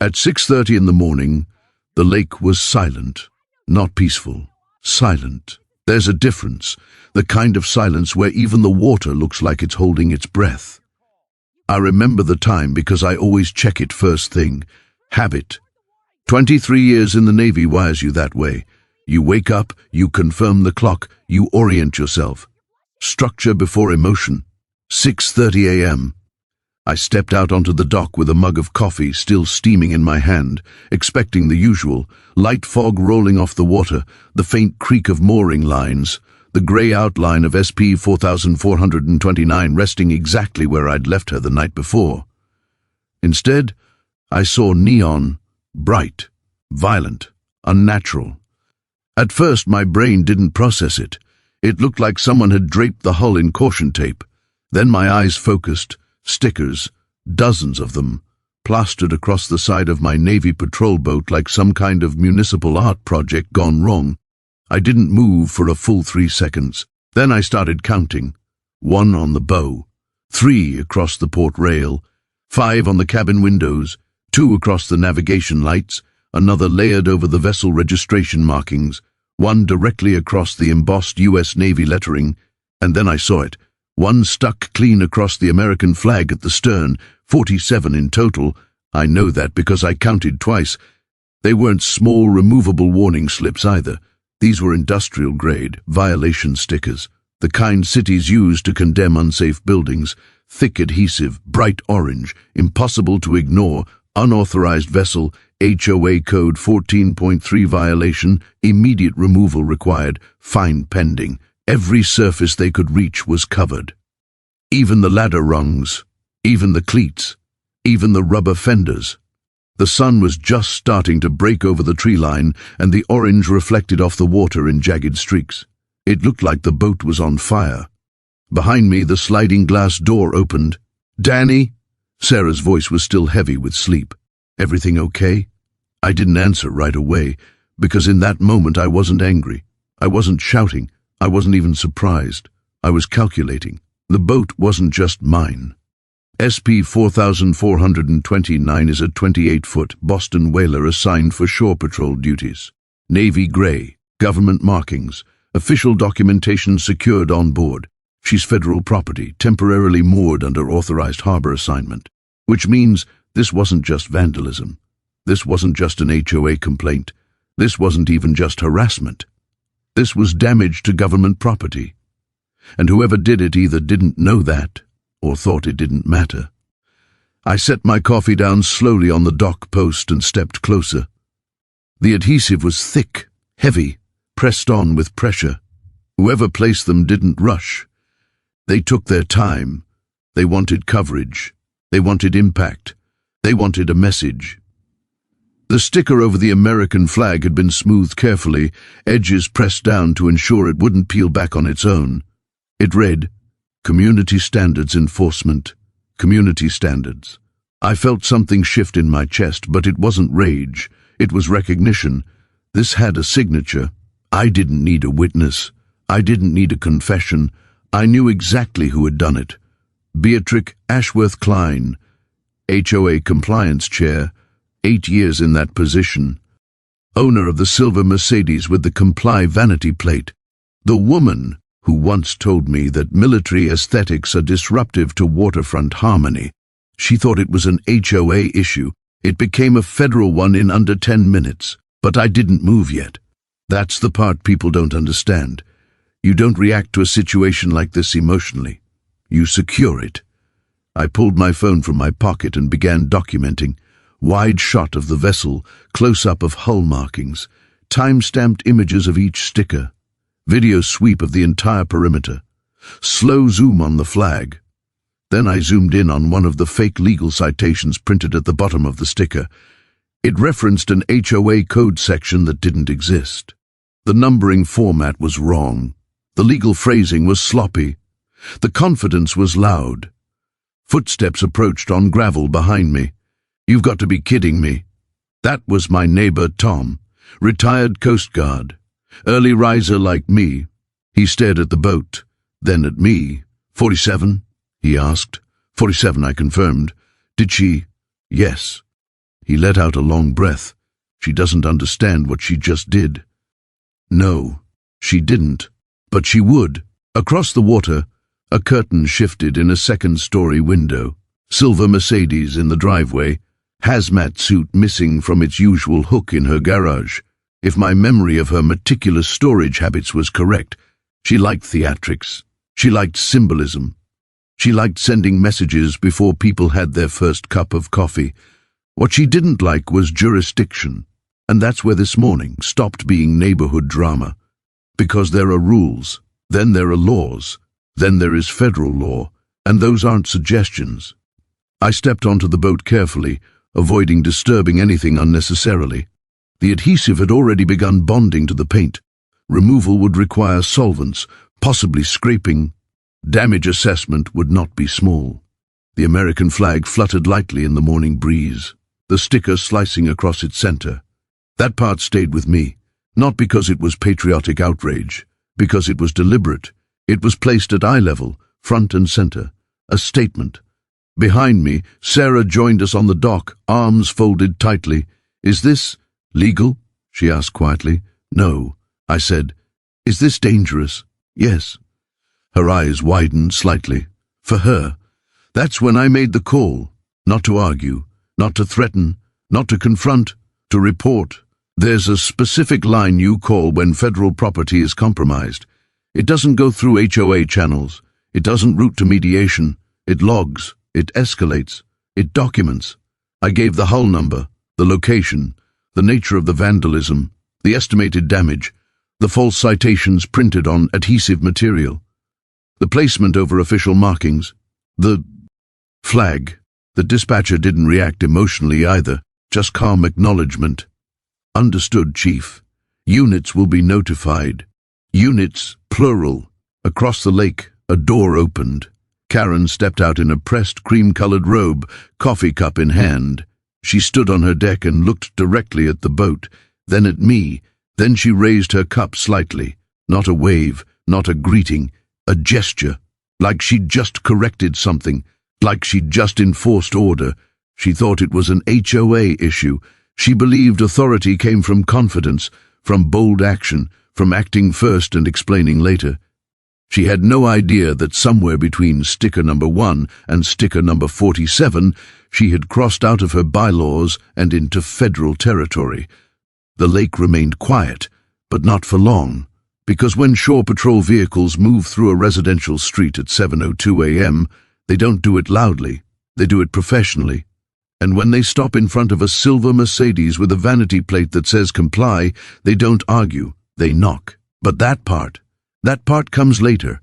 At 6:30 in the morning, the lake was silent, not peaceful, silent. There's a difference, the kind of silence where even the water looks like it's holding its breath. I remember the time because I always check it first thing. Habit. 23 years in the Navy wires you that way. You wake up, you confirm the clock, you orient yourself. Structure before emotion. 6:30 a.m. I stepped out onto the dock with a mug of coffee still steaming in my hand, expecting the usual, light fog rolling off the water, the faint creak of mooring lines, the grey outline of SP 4429 resting exactly where I'd left her the night before. Instead, I saw neon, bright, violent, unnatural. At first, my brain didn't process it. It looked like someone had draped the hull in caution tape. Then my eyes focused. Stickers, dozens of them, plastered across the side of my Navy patrol boat like some kind of municipal art project gone wrong. I didn't move for a full 3 seconds. Then I started counting. 1 on the bow, 3 across the port rail, 5 on the cabin windows, 2 across the navigation lights, another layered over the vessel registration markings, 1 directly across the embossed U.S. Navy lettering, and then I saw it. 1 stuck clean across the American flag at the stern, 47 in total. I know that because I counted twice. They weren't small removable warning slips either. These were industrial-grade violation stickers, the kind cities use to condemn unsafe buildings, thick adhesive, bright orange, impossible to ignore, unauthorized vessel, HOA Code 14.3 violation, immediate removal required, fine pending. Every surface they could reach was covered. Even the ladder rungs, even the cleats, even the rubber fenders. The sun was just starting to break over the tree line, and the orange reflected off the water in jagged streaks. It looked like the boat was on fire. Behind me, the sliding glass door opened. "Danny?" Sarah's voice was still heavy with sleep. "Everything okay?" I didn't answer right away, because in that moment I wasn't angry. I wasn't shouting. I wasn't even surprised. I was calculating. The boat wasn't just mine. SP 4429 is a 28-foot Boston whaler assigned for shore patrol duties. Navy gray, government markings, official documentation secured on board. She's federal property, temporarily moored under authorized harbor assignment. Which means this wasn't just vandalism. This wasn't just an HOA complaint. This wasn't even just harassment. This was damage to government property. And whoever did it either didn't know that or thought it didn't matter. I set my coffee down slowly on the dock post and stepped closer. The adhesive was thick, heavy, pressed on with pressure. Whoever placed them didn't rush. They took their time. They wanted coverage. They wanted impact. They wanted a message. The sticker over the American flag had been smoothed carefully, edges pressed down to ensure it wouldn't peel back on its own. It read, "Community Standards Enforcement. Community Standards." I felt something shift in my chest, but it wasn't rage. It was recognition. This had a signature. I didn't need a witness. I didn't need a confession. I knew exactly who had done it. Beatrix Ashworth Klein, HOA Compliance Chair, 8 years in that position. Owner of the silver Mercedes with the Comply vanity plate. The woman who once told me that military aesthetics are disruptive to waterfront harmony. She thought it was an HOA issue. It became a federal one in under 10 minutes. But I didn't move yet. That's the part people don't understand. You don't react to a situation like this emotionally. You secure it. I pulled my phone from my pocket and began documenting. Wide shot of the vessel, close-up of hull markings, time-stamped images of each sticker, video sweep of the entire perimeter, slow zoom on the flag. Then I zoomed in on one of the fake legal citations printed at the bottom of the sticker. It referenced an HOA code section that didn't exist. The numbering format was wrong. The legal phrasing was sloppy. The confidence was loud. Footsteps approached on gravel behind me. "You've got to be kidding me." That was my neighbor Tom, retired Coast Guard, early riser like me. He stared at the boat, then at me. 47? He asked. 47, I confirmed. Did she? Yes. He let out a long breath. She doesn't understand what she just did. No, she didn't. But she would. Across the water, a curtain shifted in a second-story window. Silver Mercedes in the driveway. Hazmat suit missing from its usual hook in her garage. If my memory of her meticulous storage habits was correct, she liked theatrics. She liked symbolism. She liked sending messages before people had their first cup of coffee. What she didn't like was jurisdiction, and that's where this morning stopped being neighborhood drama. Because there are rules, then there are laws, then there is federal law, and those aren't suggestions. I stepped onto the boat carefully, avoiding disturbing anything unnecessarily. The adhesive had already begun bonding to the paint. Removal would require solvents, possibly scraping. Damage assessment would not be small. The American flag fluttered lightly in the morning breeze, the sticker slicing across its center. That part stayed with me, not because it was patriotic outrage, because it was deliberate. It was placed at eye level, front and center, a statement. Behind me, Sarah joined us on the dock, arms folded tightly. "Is this legal?" she asked quietly. "No," I said. "Is this dangerous?" "Yes." Her eyes widened slightly. For her, that's when I made the call. Not to argue, not to threaten, not to confront, to report. There's a specific line you call when federal property is compromised. It doesn't go through HOA channels. It doesn't route to mediation. It logs. It escalates. It documents. I gave the hull number, the location, the nature of the vandalism, the estimated damage, the false citations printed on adhesive material, the placement over official markings, the flag. The dispatcher didn't react emotionally either, just calm acknowledgement. "Understood, Chief. Units will be notified." Units, plural. Across the lake, a door opened. Karen stepped out in a pressed cream-colored robe, coffee cup in hand. She stood on her deck and looked directly at the boat, then at me. Then she raised her cup slightly. Not a wave, not a greeting, a gesture, like she'd just corrected something, like she'd just enforced order. She thought it was an HOA issue. She believed authority came from confidence, from bold action, from acting first and explaining later. She had no idea that somewhere between sticker number 1 and sticker number 47, she had crossed out of her bylaws and into federal territory. The lake remained quiet, but not for long, because when shore patrol vehicles move through a residential street at 7:02 a.m., they don't do it loudly, they do it professionally. And when they stop in front of a silver Mercedes with a vanity plate that says comply, they don't argue, they knock. But that part comes later.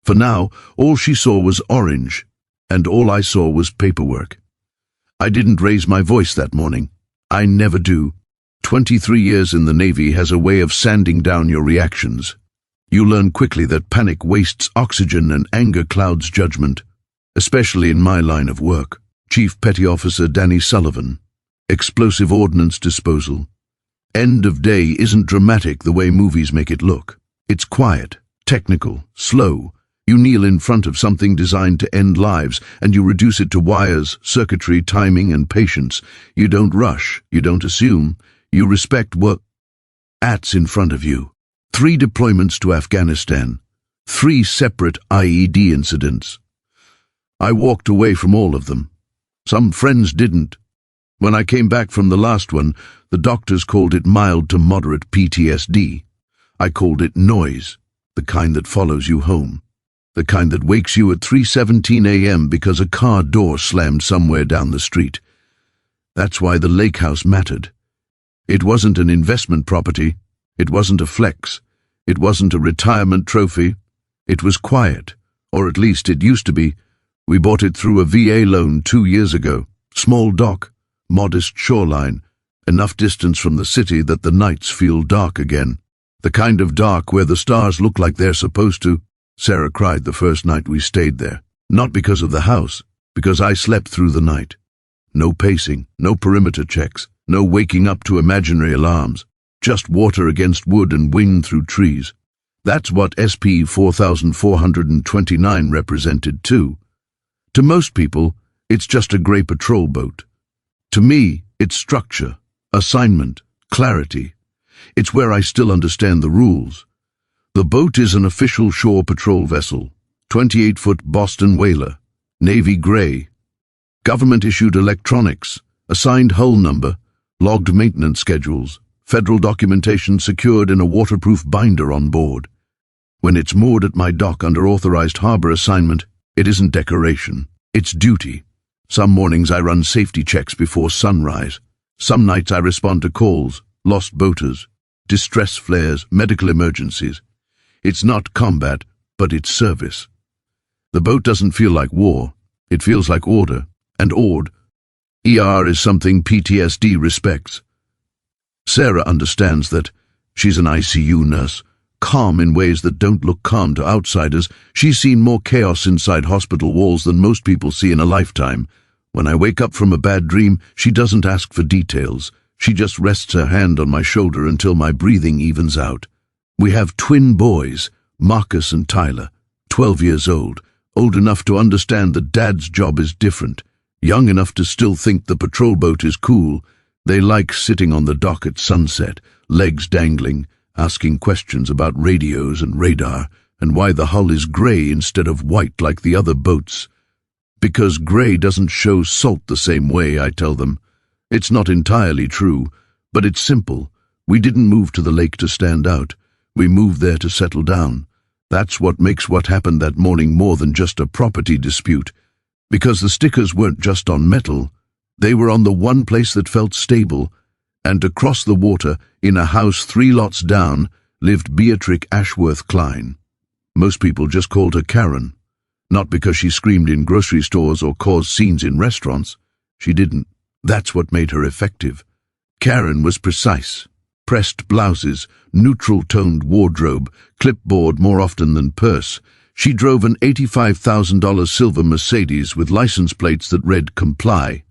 For now, all she saw was orange, and all I saw was paperwork. I didn't raise my voice that morning. I never do. 23 years in the Navy has a way of sanding down your reactions. You learn quickly that panic wastes oxygen and anger clouds judgment, especially in my line of work. Chief Petty Officer Danny Sullivan. Explosive ordnance disposal. End of day isn't dramatic the way movies make it look. It's quiet, technical, slow. You kneel in front of something designed to end lives, and you reduce it to wires, circuitry, timing, and patience. You don't rush, you don't assume. You respect what's in front of you. 3 deployments to Afghanistan. 3 separate IED incidents. I walked away from all of them. Some friends didn't. When I came back from the last one, the doctors called it mild to moderate PTSD. I called it noise, the kind that follows you home. The kind that wakes you at 3:17 a.m. because a car door slammed somewhere down the street. That's why the lake house mattered. It wasn't an investment property. It wasn't a flex. It wasn't a retirement trophy. It was quiet, or at least it used to be. We bought it through a VA loan 2 years ago. Small dock, modest shoreline, enough distance from the city that the nights feel dark again. The kind of dark where the stars look like they're supposed to. Sarah cried the first night we stayed there. Not because of the house, because I slept through the night. No pacing, no perimeter checks, no waking up to imaginary alarms. Just water against wood and wind through trees. That's what SP 4429 represented too. To most people, it's just a grey patrol boat. To me, It's structure, assignment, clarity. It's where I still understand the rules. The boat is an official shore patrol vessel, 28-foot Boston whaler, navy gray. Government-issued electronics, assigned hull number, logged maintenance schedules, federal documentation secured in a waterproof binder on board. When it's moored at my dock under authorized harbor assignment, it isn't decoration, it's duty. Some mornings I run safety checks before sunrise. Some nights I respond to calls, lost boaters, distress flares, medical emergencies. It's not combat, but it's service. The boat doesn't feel like war, it feels like order, and ER is something PTSD respects. Sarah understands that. She's an ICU nurse, calm in ways that don't look calm to outsiders. She's seen more chaos inside hospital walls than most people see in a lifetime. When I wake up from a bad dream, she doesn't ask for details. She just rests her hand on my shoulder until my breathing evens out. We have twin boys, Marcus and Tyler, 12 years old enough to understand that Dad's job is different, young enough to still think the patrol boat is cool. They like sitting on the dock at sunset, legs dangling, asking questions about radios and radar, and why the hull is gray instead of white like the other boats. Because gray doesn't show salt the same way, I tell them. It's not entirely true, but it's simple. We didn't move to the lake to stand out. We moved there to settle down. That's what makes what happened that morning more than just a property dispute. Because the stickers weren't just on metal, they were on the one place that felt stable, and across the water, in a house 3 lots down, lived Beatrix Ashworth Klein. Most people just called her Karen. Not because she screamed in grocery stores or caused scenes in restaurants. She didn't. That's what made her effective. Karen was precise. Pressed blouses, neutral-toned wardrobe, clipboard more often than purse. She drove an $85,000 silver Mercedes with license plates that read Comply.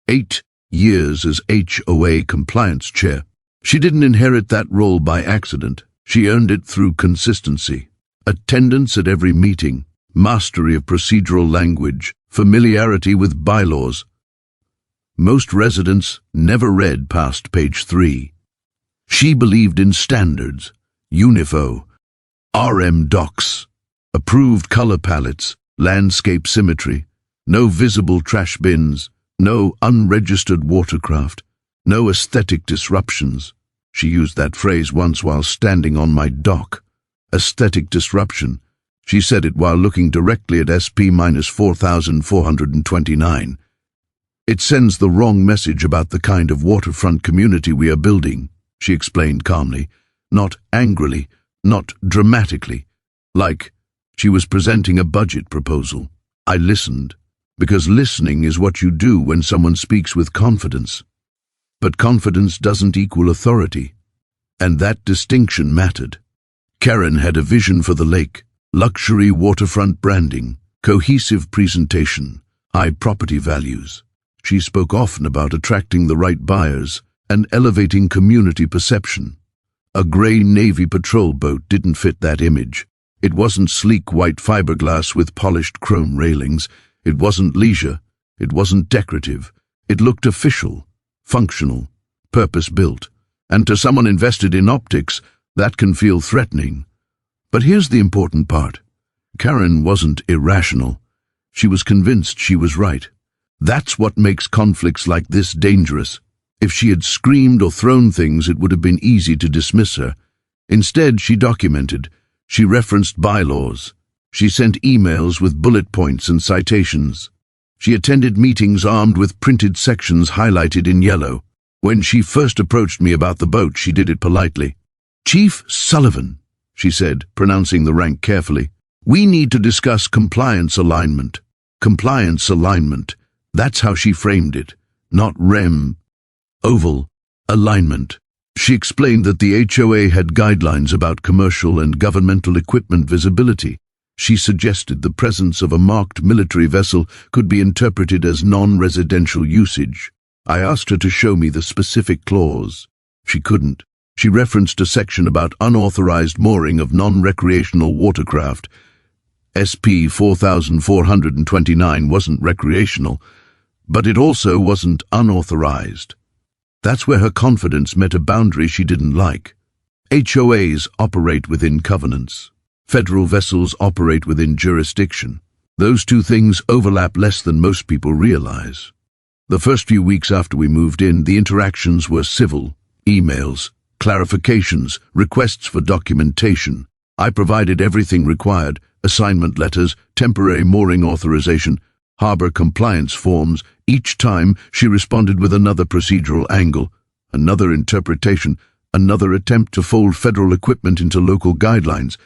8 years as HOA compliance chair. She didn't inherit that role by accident. She earned it through consistency. Attendance at every meeting, mastery of procedural language, familiarity with bylaws. Most residents never read past page 3. She believed in standards, UNIFO, RM docs, approved color palettes, landscape symmetry, no visible trash bins, no unregistered watercraft, no aesthetic disruptions. She used that phrase once while standing on my dock. Aesthetic disruption. She said it while looking directly at SP-4429. It sends the wrong message about the kind of waterfront community we are building, she explained calmly, not angrily, not dramatically, like she was presenting a budget proposal. I listened, because listening is what you do when someone speaks with confidence. But confidence doesn't equal authority, and that distinction mattered. Karen had a vision for the lake, luxury waterfront branding, cohesive presentation, high property values. She spoke often about attracting the right buyers and elevating community perception. A gray Navy patrol boat didn't fit that image. It wasn't sleek white fiberglass with polished chrome railings. It wasn't leisure. It wasn't decorative. It looked official, functional, purpose-built. And to someone invested in optics, that can feel threatening. But here's the important part. Karen wasn't irrational. She was convinced she was right. That's what makes conflicts like this dangerous. If she had screamed or thrown things, it would have been easy to dismiss her. Instead, she documented. She referenced bylaws. She sent emails with bullet points and citations. She attended meetings armed with printed sections highlighted in yellow. When she first approached me about the boat, she did it politely. "Chief Sullivan," she said, pronouncing the rank carefully, "we need to discuss compliance alignment." Compliance alignment. That's how she framed it, not oval, alignment. She explained that the HOA had guidelines about commercial and governmental equipment visibility. She suggested the presence of a marked military vessel could be interpreted as non-residential usage. I asked her to show me the specific clause. She couldn't. She referenced a section about unauthorized mooring of non-recreational watercraft. SP 4429 wasn't recreational, but it also wasn't unauthorized. That's where her confidence met a boundary she didn't like. HOAs operate within covenants. Federal vessels operate within jurisdiction. Those two things overlap less than most people realize. The first few weeks after we moved in, the interactions were civil: emails, clarifications, requests for documentation. I provided everything required: assignment letters, temporary mooring authorization, harbor compliance forms. Each time she responded with another procedural angle, another interpretation, another attempt to fold federal equipment into local guidelines.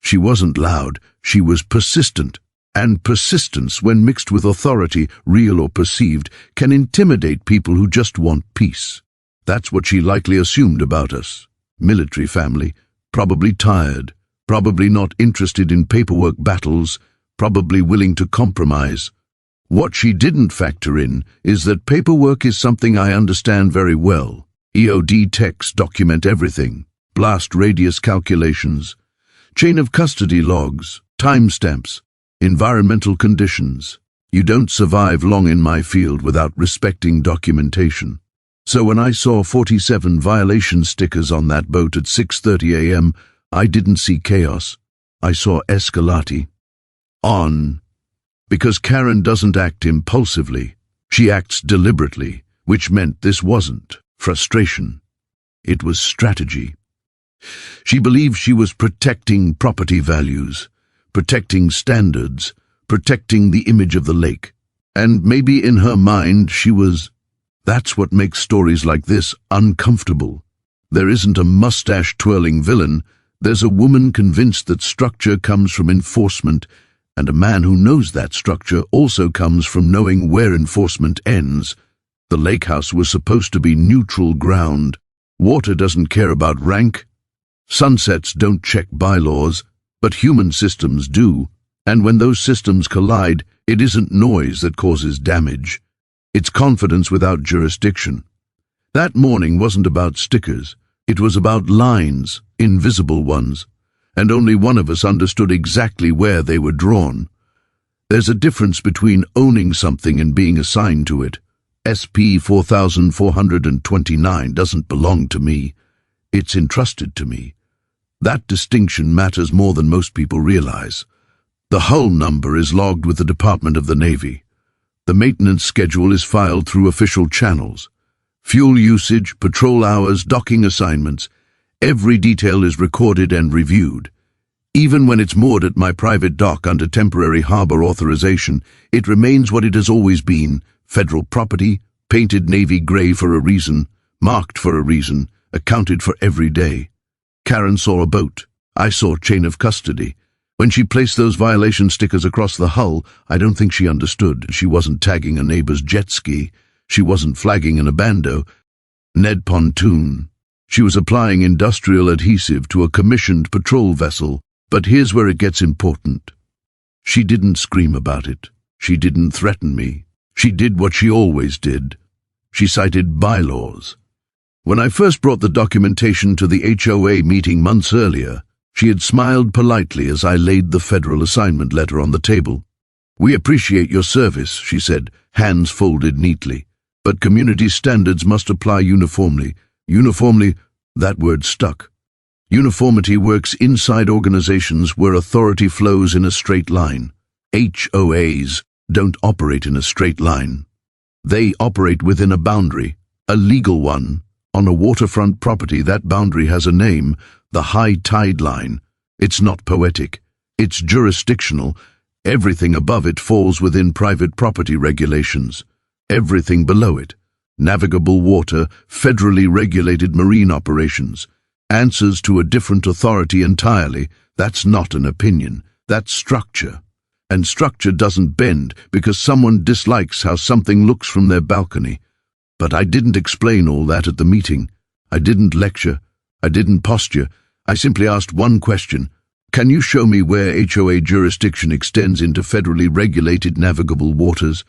She wasn't loud, she was persistent. And persistence, when mixed with authority, real or perceived, can intimidate people who just want peace. That's what she likely assumed about us. Military family, probably tired, probably not interested in paperwork battles, probably willing to compromise. What she didn't factor in is that paperwork is something I understand very well. EOD texts document everything: blast radius calculations, chain of custody logs, timestamps, environmental conditions. You don't survive long in my field without respecting documentation. So when I saw 47 violation stickers on that boat at 6:30 a.m., I didn't see chaos. I saw escalati. Because Karen doesn't act impulsively. She acts deliberately, which meant this wasn't frustration. It was strategy. She believed she was protecting property values, protecting standards, protecting the image of the lake. And maybe in her mind she was. That's what makes stories like this uncomfortable. There isn't a mustache-twirling villain. There's a woman convinced that structure comes from enforcement, and a man who knows that structure also comes from knowing where enforcement ends. The lake house was supposed to be neutral ground. Water doesn't care about rank. Sunsets don't check bylaws, but human systems do. And when those systems collide, it isn't noise that causes damage. It's confidence without jurisdiction. That morning wasn't about stickers. It was about lines, invisible ones, and only one of us understood exactly where they were drawn. There's a difference between owning something and being assigned to it. SP 4429 doesn't belong to me. It's entrusted to me. That distinction matters more than most people realize. The hull number is logged with the Department of the Navy. The maintenance schedule is filed through official channels. Fuel usage, patrol hours, docking assignments, every detail is recorded and reviewed. Even when it's moored at my private dock under temporary harbor authorization, it remains what it has always been: federal property, painted navy gray for a reason, marked for a reason, accounted for every day. Karen saw a boat. I saw chain of custody. When she placed those violation stickers across the hull, I don't think she understood. She wasn't tagging a neighbor's jet ski. She wasn't flagging an abando. Ned pontoon. She was applying industrial adhesive to a commissioned patrol vessel. But here's where it gets important. She didn't scream about it. She didn't threaten me. She did what she always did. She cited bylaws. When I first brought the documentation to the HOA meeting months earlier, she had smiled politely as I laid the federal assignment letter on the table. "We appreciate your service," she said, hands folded neatly. "But community standards must apply uniformly." Uniformly, that word stuck. Uniformity works inside organizations where authority flows in a straight line. HOAs don't operate in a straight line. They operate within a boundary, a legal one. On a waterfront property, that boundary has a name: the high tide line. It's not poetic. It's jurisdictional. Everything above it falls within private property regulations. Everything below it, navigable water, federally regulated marine operations, answers to a different authority entirely. That's not an opinion. That's structure. And structure doesn't bend because someone dislikes how something looks from their balcony. But I didn't explain all that at the meeting. I didn't lecture. I didn't posture. I simply asked one question: can you show me where HOA jurisdiction extends into federally regulated navigable waters?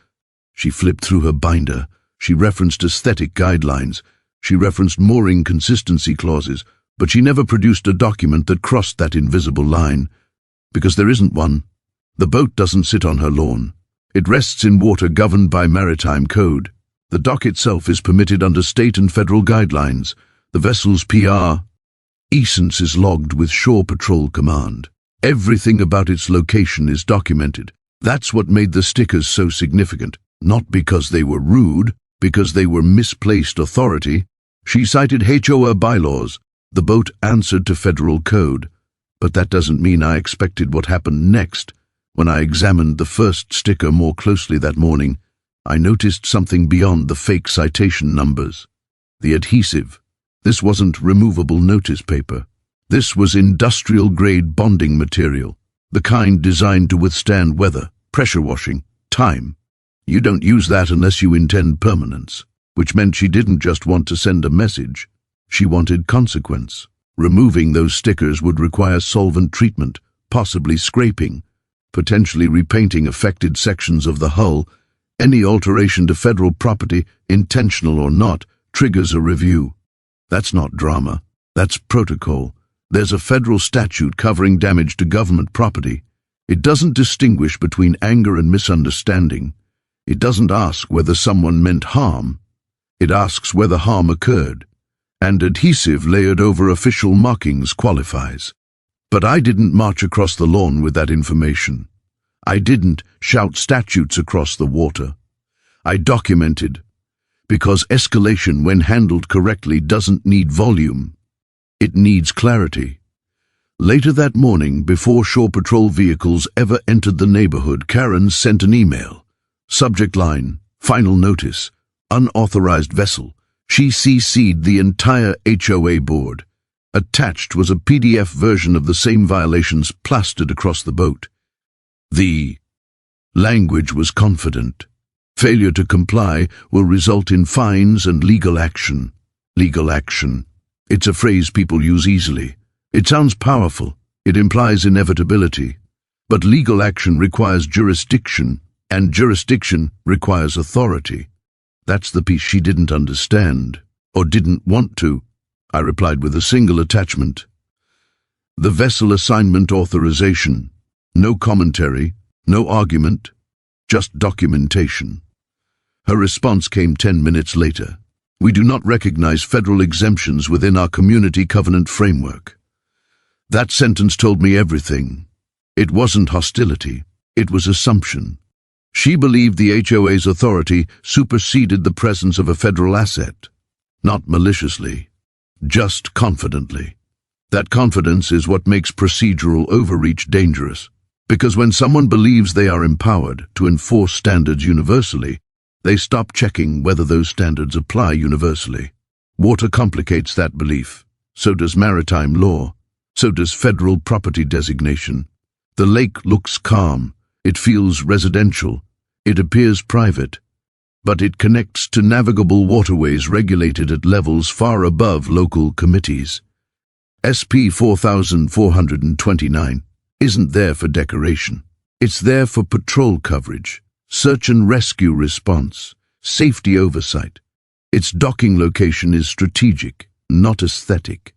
She flipped through her binder. She referenced aesthetic guidelines. She referenced mooring consistency clauses, but she never produced a document that crossed that invisible line. Because there isn't one. The boat doesn't sit on her lawn. It rests in water governed by maritime code. The dock itself is permitted under state and federal guidelines. The vessel's PR essence is logged with Shore Patrol Command. Everything about its location is documented. That's what made the stickers so significant. Not because they were rude, because they were misplaced authority. She cited HOA bylaws. The boat answered to federal code. But that doesn't mean I expected what happened next. When I examined the first sticker more closely that morning, I noticed something beyond the fake citation numbers. The adhesive. This wasn't removable notice paper. This was industrial-grade bonding material, the kind designed to withstand weather, pressure washing, time. You don't use that unless you intend permanence, which meant she didn't just want to send a message. She wanted consequence. Removing those stickers would require solvent treatment, possibly scraping, potentially repainting affected sections of the hull. Any alteration to federal property, intentional or not, triggers a review. That's not drama. That's protocol. There's a federal statute covering damage to government property. It doesn't distinguish between anger and misunderstanding. It doesn't ask whether someone meant harm. It asks whether harm occurred. And adhesive layered over official markings qualifies. But I didn't march across the lawn with that information. I didn't shout statutes across the water. I documented. Because escalation, when handled correctly, doesn't need volume. It needs clarity. Later that morning, before Shore Patrol vehicles ever entered the neighborhood, Karen sent an email. Subject line, final notice, unauthorized vessel. She CC'd the entire HOA board. Attached was a PDF version of the same violations plastered across the boat. The language was confident. Failure to comply will result in fines and legal action. Legal action. It's a phrase people use easily. It sounds powerful. It implies inevitability. But legal action requires jurisdiction, and jurisdiction requires authority. That's the piece she didn't understand, or didn't want to. I replied with a single attachment. The vessel assignment authorization. No commentary, no argument, just documentation. Her response came 10 minutes later. We do not recognize federal exemptions within our community covenant framework. That sentence told me everything. It wasn't hostility, it was assumption. She believed the HOA's authority superseded the presence of a federal asset. Not maliciously, just confidently. That confidence is what makes procedural overreach dangerous. Because when someone believes they are empowered to enforce standards universally, they stop checking whether those standards apply universally. Water complicates that belief. So does maritime law. So does federal property designation. The lake looks calm. It feels residential. It appears private. But it connects to navigable waterways regulated at levels far above local committees. SP 4429 isn't there for decoration. It's there for patrol coverage, search and rescue response, safety oversight. Its docking location is strategic, not aesthetic.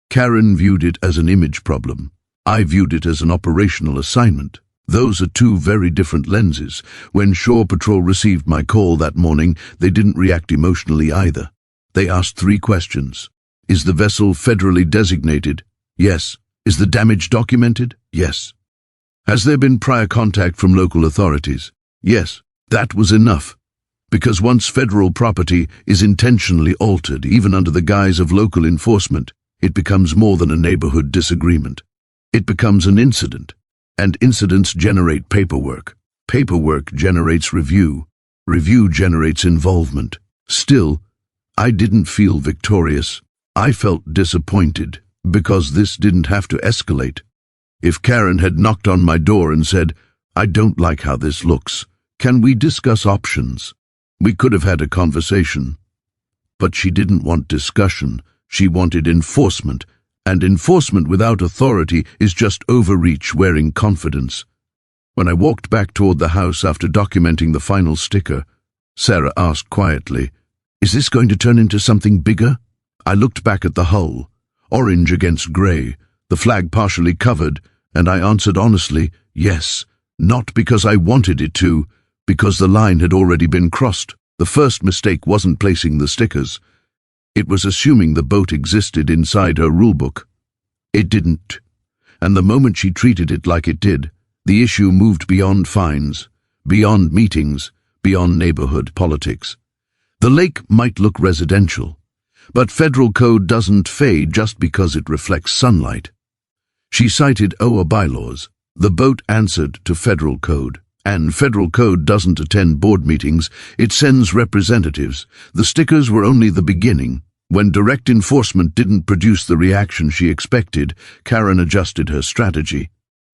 Karen viewed it as an image problem. I viewed it as an operational assignment. Those are two very different lenses. When Shore Patrol received my call that morning, they didn't react emotionally either. They asked 3 questions. Is the vessel federally designated? Yes. Is the damage documented? Yes. Has there been prior contact from local authorities? Yes. That was enough. Because once federal property is intentionally altered, even under the guise of local enforcement, it becomes more than a neighborhood disagreement. It becomes an incident. And incidents generate paperwork. Paperwork generates review. Review generates involvement. Still, I didn't feel victorious. I felt disappointed, because this didn't have to escalate. If Karen had knocked on my door and said, I don't like how this looks, can we discuss options? We could have had a conversation. But she didn't want discussion. She wanted enforcement. And enforcement without authority is just overreach wearing confidence. When I walked back toward the house after documenting the final sticker, Sarah asked quietly, Is this going to turn into something bigger? I looked back at the hull, orange against grey, the flag partially covered, and I answered honestly, yes, not because I wanted it to, because the line had already been crossed. The first mistake wasn't placing the stickers. It was assuming the boat existed inside her rulebook. It didn't. And the moment she treated it like it did, the issue moved beyond fines, beyond meetings, beyond neighborhood politics. The lake might look residential, but federal code doesn't fade just because it reflects sunlight. She cited HOA bylaws. The boat answered to federal code. And federal code doesn't attend board meetings, it sends representatives. The stickers were only the beginning. When direct enforcement didn't produce the reaction she expected, Karen adjusted her strategy.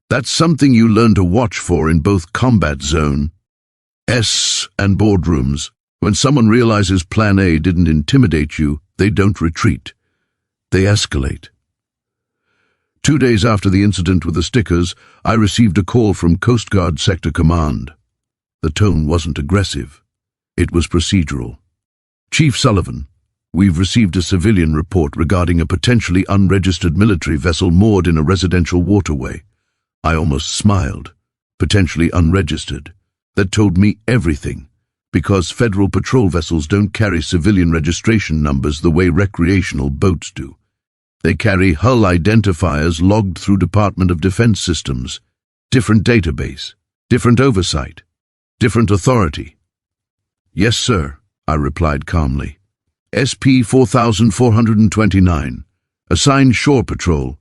That's something you learn to watch for in both combat zone S and boardrooms. When someone realizes Plan A didn't intimidate you, they don't retreat. They escalate. 2 days after the incident with the stickers, I received a call from Coast Guard Sector Command. The tone wasn't aggressive. It was procedural. Chief Sullivan, we've received a civilian report regarding a potentially unregistered military vessel moored in a residential waterway. I almost smiled. Potentially unregistered. That told me everything, because federal patrol vessels don't carry civilian registration numbers the way recreational boats do. They carry hull identifiers logged through Department of Defense systems. Different database, different oversight, different authority. Yes, sir, I replied calmly. SP 4429, assigned shore patrol,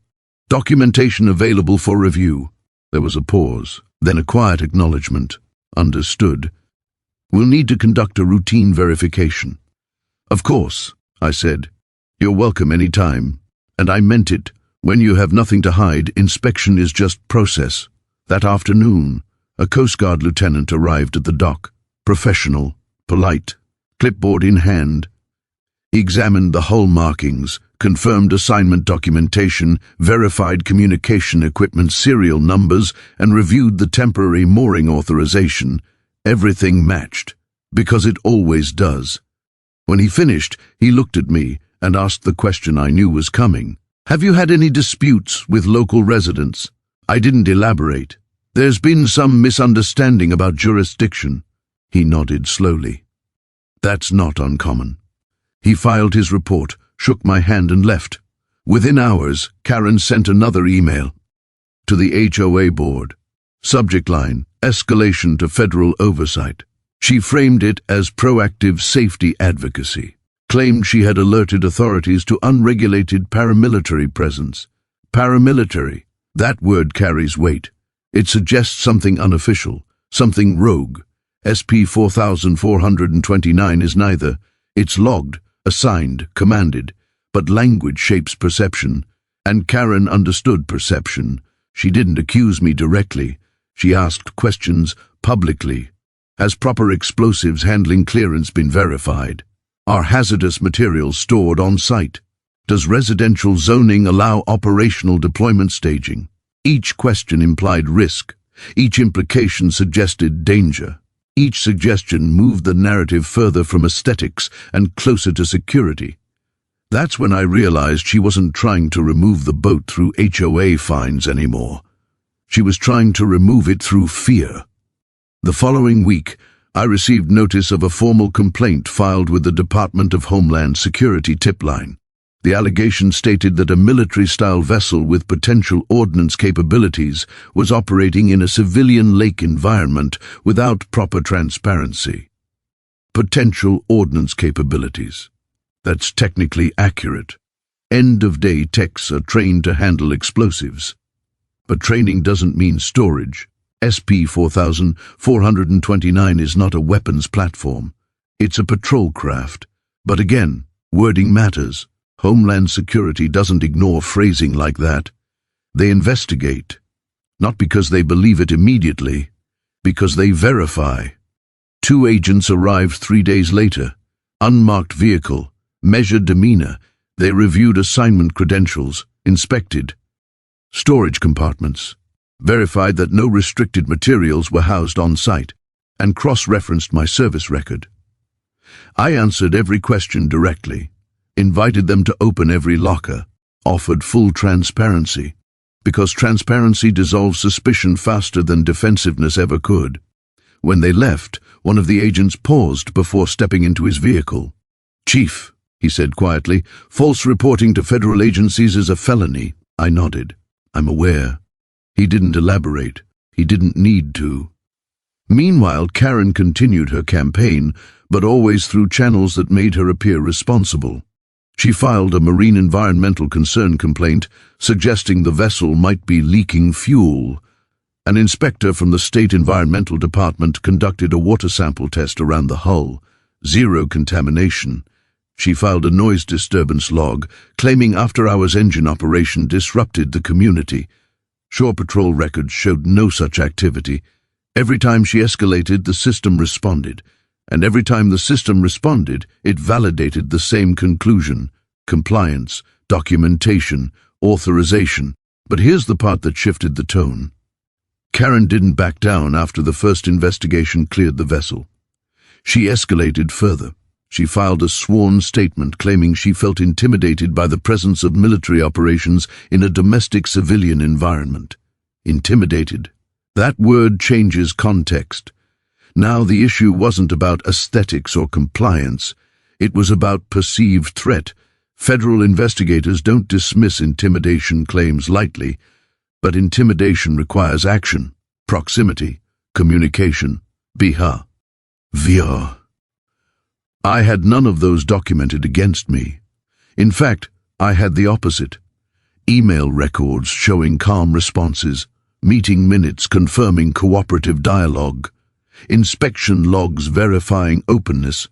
documentation available for review. There was a pause, then a quiet acknowledgement. Understood. We'll need to conduct a routine verification. Of course, I said. You're welcome any time. And I meant it. When you have nothing to hide, inspection is just process. That afternoon, a Coast Guard lieutenant arrived at the dock, professional, polite, clipboard in hand. He examined the hull markings, confirmed assignment documentation, verified communication equipment serial numbers, and reviewed the temporary mooring authorization. Everything matched, because it always does. When he finished, he looked at me and asked the question I knew was coming. Have you had any disputes with local residents? I didn't elaborate. There's been some misunderstanding about jurisdiction. He nodded slowly. That's not uncommon. He filed his report, shook my hand and left. Within hours, Karen sent another email to the HOA board. Subject line, escalation to federal oversight. She framed it as proactive safety advocacy. Claimed she had alerted authorities to unregulated paramilitary presence. Paramilitary, that word carries weight. It suggests something unofficial, something rogue. SP 4429 is neither. It's logged, assigned, commanded, but language shapes perception, and Karen understood perception. She didn't accuse me directly. She asked questions publicly. Has proper explosives handling clearance been verified? Are hazardous materials stored on site? Does residential zoning allow operational deployment staging? Each question implied risk. Each implication suggested danger. Each suggestion moved the narrative further from aesthetics and closer to security. That's when I realized she wasn't trying to remove the boat through HOA fines anymore. She was trying to remove it through fear. The following week, I received notice of a formal complaint filed with the Department of Homeland Security tip line. The allegation stated that a military-style vessel with potential ordnance capabilities was operating in a civilian lake environment without proper transparency. Potential ordnance capabilities. That's technically accurate. End-of-day techs are trained to handle explosives. But training doesn't mean storage. SP 4429 is not a weapons platform. It's a patrol craft. But again, wording matters. Homeland Security doesn't ignore phrasing like that. They investigate. Not because they believe it immediately, because they verify. 2 agents arrived 3 days later. Unmarked vehicle, measured demeanor. They reviewed assignment credentials, inspected storage compartments, verified that no restricted materials were housed on site, and cross-referenced my service record. I answered every question directly, invited them to open every locker, offered full transparency, because transparency dissolves suspicion faster than defensiveness ever could. When they left, one of the agents paused before stepping into his vehicle. "Chief," he said quietly, "false reporting to federal agencies is a felony." I nodded. "I'm aware." He didn't elaborate. He didn't need to. Meanwhile, Karen continued her campaign, but always through channels that made her appear responsible. She filed a marine environmental concern complaint, suggesting the vessel might be leaking fuel. An inspector from the State Environmental Department conducted a water sample test around the hull. Zero contamination. She filed a noise disturbance log, claiming after-hours engine operation disrupted the community. Shore Patrol records showed no such activity. Every time she escalated, the system responded. And every time the system responded, it validated the same conclusion: compliance, documentation, authorization. But here's the part that shifted the tone. Karen didn't back down after the first investigation cleared the vessel. She escalated further. She filed a sworn statement claiming she felt intimidated by the presence of military operations in a domestic civilian environment. Intimidated. That word changes context. Now the issue wasn't about aesthetics or compliance. It was about perceived threat. Federal investigators don't dismiss intimidation claims lightly, but intimidation requires action, proximity, communication, behavior. I had none of those documented against me. In fact, I had the opposite. Email records showing calm responses, meeting minutes confirming cooperative dialogue, inspection logs verifying openness.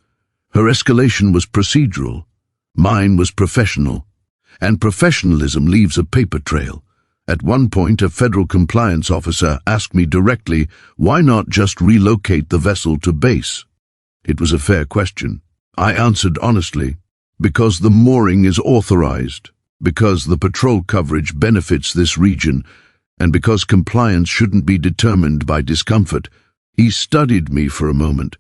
Her escalation was procedural. Mine was professional. And professionalism leaves a paper trail. At one point, a federal compliance officer asked me directly, why not just relocate the vessel to base? It was a fair question. I answered honestly, because the mooring is authorized, because the patrol coverage benefits this region, and because compliance shouldn't be determined by discomfort. He studied me for a moment,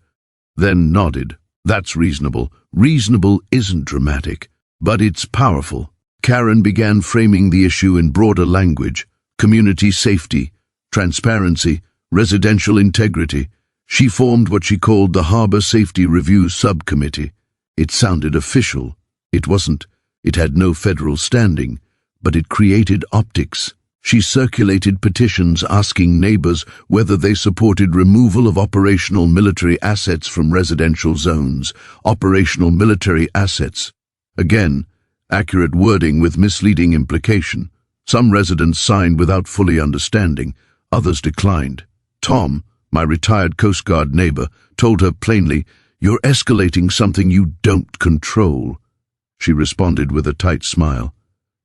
then nodded. That's reasonable. Reasonable isn't dramatic, but it's powerful. Karen began framing the issue in broader language: community safety, transparency, residential integrity. She formed what she called the Harbor Safety Review Subcommittee. It sounded official. It wasn't. It had no federal standing, but it created optics. She circulated petitions asking neighbors whether they supported removal of operational military assets from residential zones. Operational military assets. Again, accurate wording with misleading implication. Some residents signed without fully understanding. Others declined. Tom, my retired Coast Guard neighbor, told her plainly, "You're escalating something you don't control." She responded with a tight smile.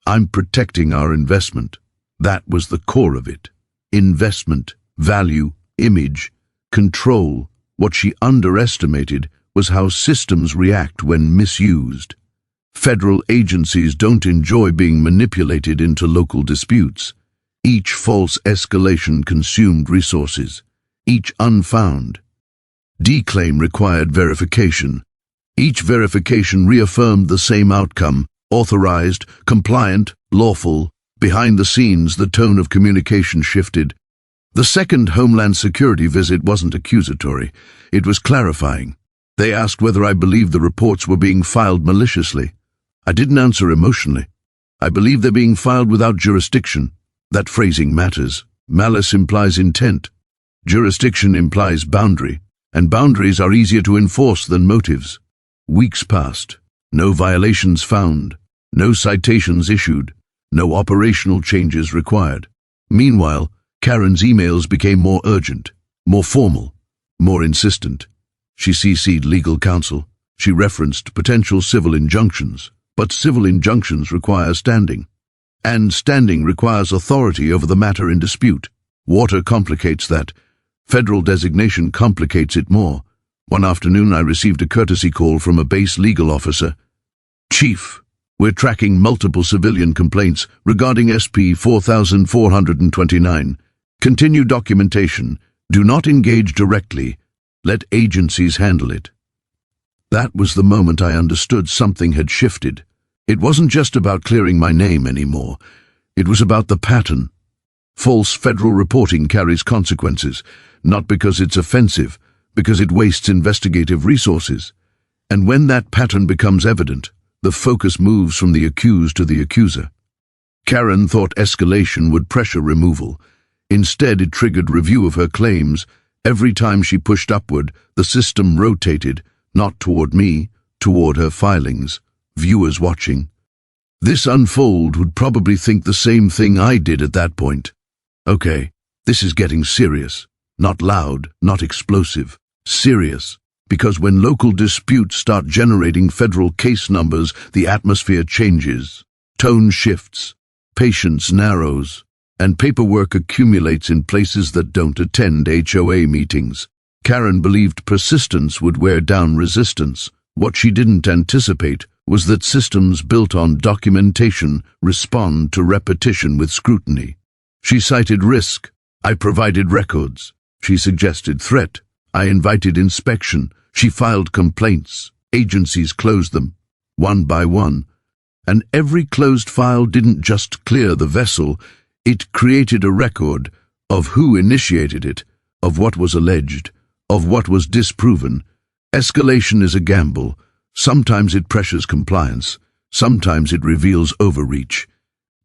"I'm protecting our investment." That was the core of it. Investment, value, image, control. What she underestimated was how systems react when misused. Federal agencies don't enjoy being manipulated into local disputes. Each false escalation consumed resources. Each unfound declaim required verification. Each verification reaffirmed the same outcome: authorized, compliant, lawful. Behind the scenes, the tone of communication shifted. The second Homeland Security visit wasn't accusatory. It was clarifying. They asked whether I believed the reports were being filed maliciously. I didn't answer emotionally. I believe they're being filed without jurisdiction. That phrasing matters. Malice implies intent. Jurisdiction implies boundary, and boundaries are easier to enforce than motives. Weeks passed. No violations found. No citations issued. No operational changes required. Meanwhile, Karen's emails became more urgent, more formal, more insistent. She CC'd legal counsel. She referenced potential civil injunctions. But civil injunctions require standing. And standing requires authority over the matter in dispute. Water complicates that. Federal designation complicates it more. One afternoon I received a courtesy call from a base legal officer. "Chief, we're tracking multiple civilian complaints regarding SP 4429. Continue documentation. Do not engage directly. Let agencies handle it." That was the moment I understood something had shifted. It wasn't just about clearing my name anymore. It was about the pattern. False federal reporting carries consequences, not because it's offensive, because it wastes investigative resources. And when that pattern becomes evident, the focus moves from the accused to the accuser. Karen thought escalation would pressure removal. Instead, it triggered review of her claims. Every time she pushed upward, the system rotated, not toward me, toward her filings, viewers watching. This unfold would probably think the same thing I did at that point. Okay, this is getting serious. Not loud, not explosive. Serious. Because when local disputes start generating federal case numbers, the atmosphere changes. Tone shifts. Patience narrows. And paperwork accumulates in places that don't attend HOA meetings. Karen believed persistence would wear down resistance. What she didn't anticipate was that systems built on documentation respond to repetition with scrutiny. She cited risk. I provided records. She suggested threat. I invited inspection. She filed complaints. Agencies closed them, one by one. And every closed file didn't just clear the vessel, it created a record of who initiated it, of what was alleged, of what was disproven. Escalation is a gamble. Sometimes it pressures compliance. Sometimes it reveals overreach.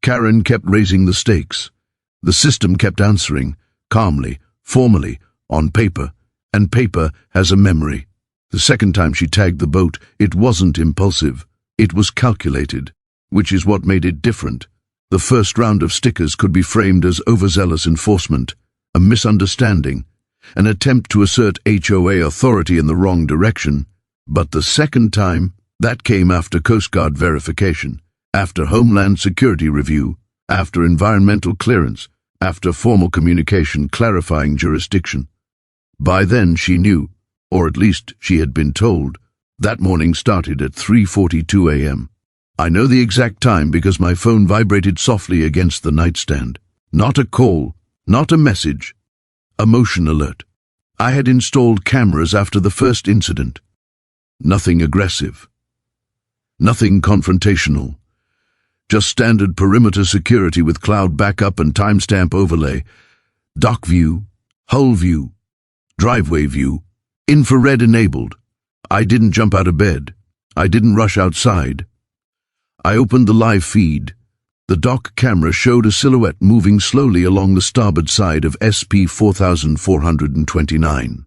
Karen kept raising the stakes. The system kept answering, calmly, formally, on paper. And paper has a memory. The second time she tagged the boat, it wasn't impulsive. It was calculated, which is what made it different. The first round of stickers could be framed as overzealous enforcement, a misunderstanding, an attempt to assert HOA authority in the wrong direction. But the second time, that came after Coast Guard verification, after Homeland Security review, after environmental clearance, after formal communication clarifying jurisdiction. By then she knew, or at least she had been told. That morning started at 3:42 a.m. I know the exact time because my phone vibrated softly against the nightstand. Not a call, not a message. A motion alert. I had installed cameras after the first incident. Nothing aggressive. Nothing confrontational. Just standard perimeter security with cloud backup and timestamp overlay. Dock view, hull view, driveway view, infrared enabled. I didn't jump out of bed. I didn't rush outside. I opened the live feed. The dock camera showed a silhouette moving slowly along the starboard side of SP 4429.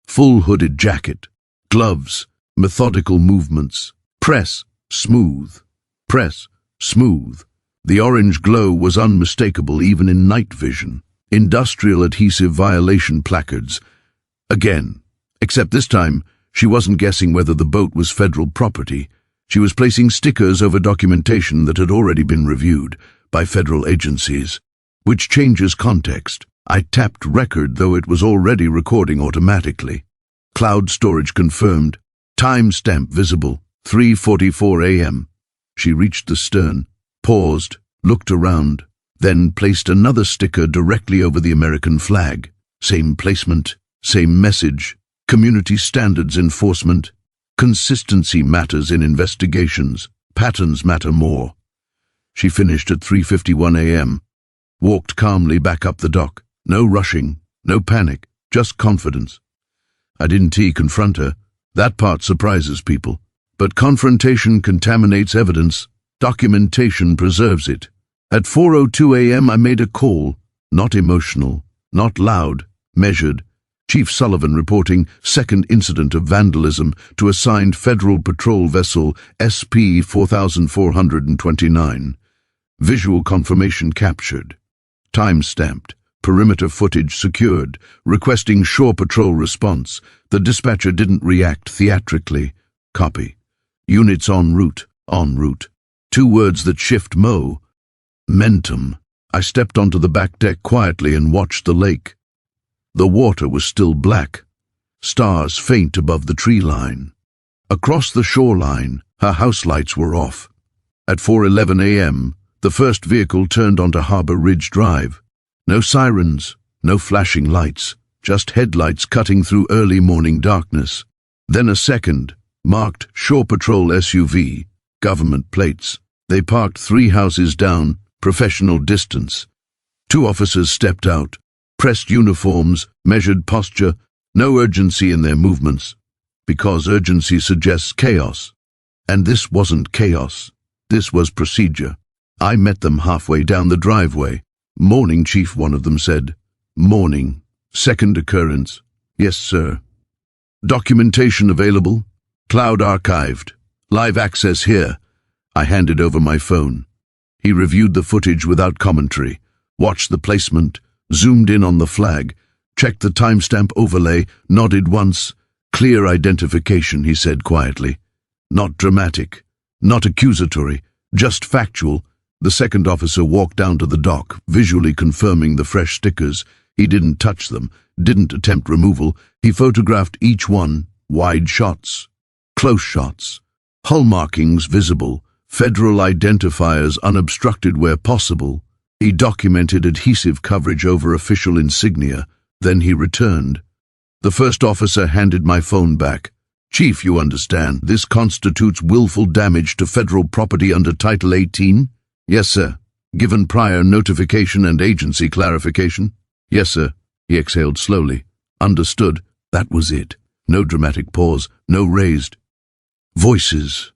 Full hooded jacket, gloves, methodical movements. Press, smooth. Press, smooth. The orange glow was unmistakable even in night vision. Industrial adhesive violation placards. Again, except this time, she wasn't guessing whether the boat was federal property. She was placing stickers over documentation that had already been reviewed by federal agencies, which changes context. I tapped record though it was already recording automatically. Cloud storage confirmed. Timestamp visible. 3:44 a.m. She reached the stern, paused, looked around, then placed another sticker directly over the American flag. Same placement, same message. Community standards enforcement. Consistency matters in investigations. Patterns matter more. She finished at 3:51 a.m. Walked calmly back up the dock. No rushing, no panic, just confidence. I didn't confront her. That part surprises people. But confrontation contaminates evidence. Documentation preserves it. At 4:02 a.m. I made a call. Not emotional, not loud, measured. Chief Sullivan reporting second incident of vandalism to assigned Federal Patrol vessel SP 4429. Visual confirmation captured. Time-stamped. Perimeter footage secured. Requesting Shore Patrol response. The dispatcher didn't react theatrically. Copy. Units en route. En route. 2 words that shift momentum. I stepped onto the back deck quietly and watched the lake. The water was still black, stars faint above the tree line. Across the shoreline, her house lights were off. At 4:11 a.m., the first vehicle turned onto Harbor Ridge Drive. No sirens, no flashing lights, just headlights cutting through early morning darkness. Then a second, marked Shore Patrol SUV, government plates. They parked 3 houses down, professional distance. Two officers stepped out, pressed uniforms, measured posture, no urgency in their movements, because urgency suggests chaos. And this wasn't chaos. This was procedure. I met them halfway down the driveway. "Morning, Chief," one of them said. "Morning. Second occurrence." "Yes, sir." "Documentation available?" "Cloud archived. Live access here." I handed over my phone. He reviewed the footage without commentary, watched the placement, zoomed in on the flag, checked the timestamp overlay, nodded once. "Clear identification," he said quietly. "Not dramatic, not accusatory, just factual." The second officer walked down to the dock, visually confirming the fresh stickers. He didn't touch them, didn't attempt removal. He photographed each one, wide shots, close shots, hull markings visible, federal identifiers unobstructed where possible. He documented adhesive coverage over official insignia. Then he returned. The first officer handed my phone back. "Chief, you understand, this constitutes willful damage to federal property under Title 18? "Yes, sir." "Given prior notification and agency clarification?" "Yes, sir." He exhaled slowly. "Understood." That was it. No dramatic pause, no raised voices.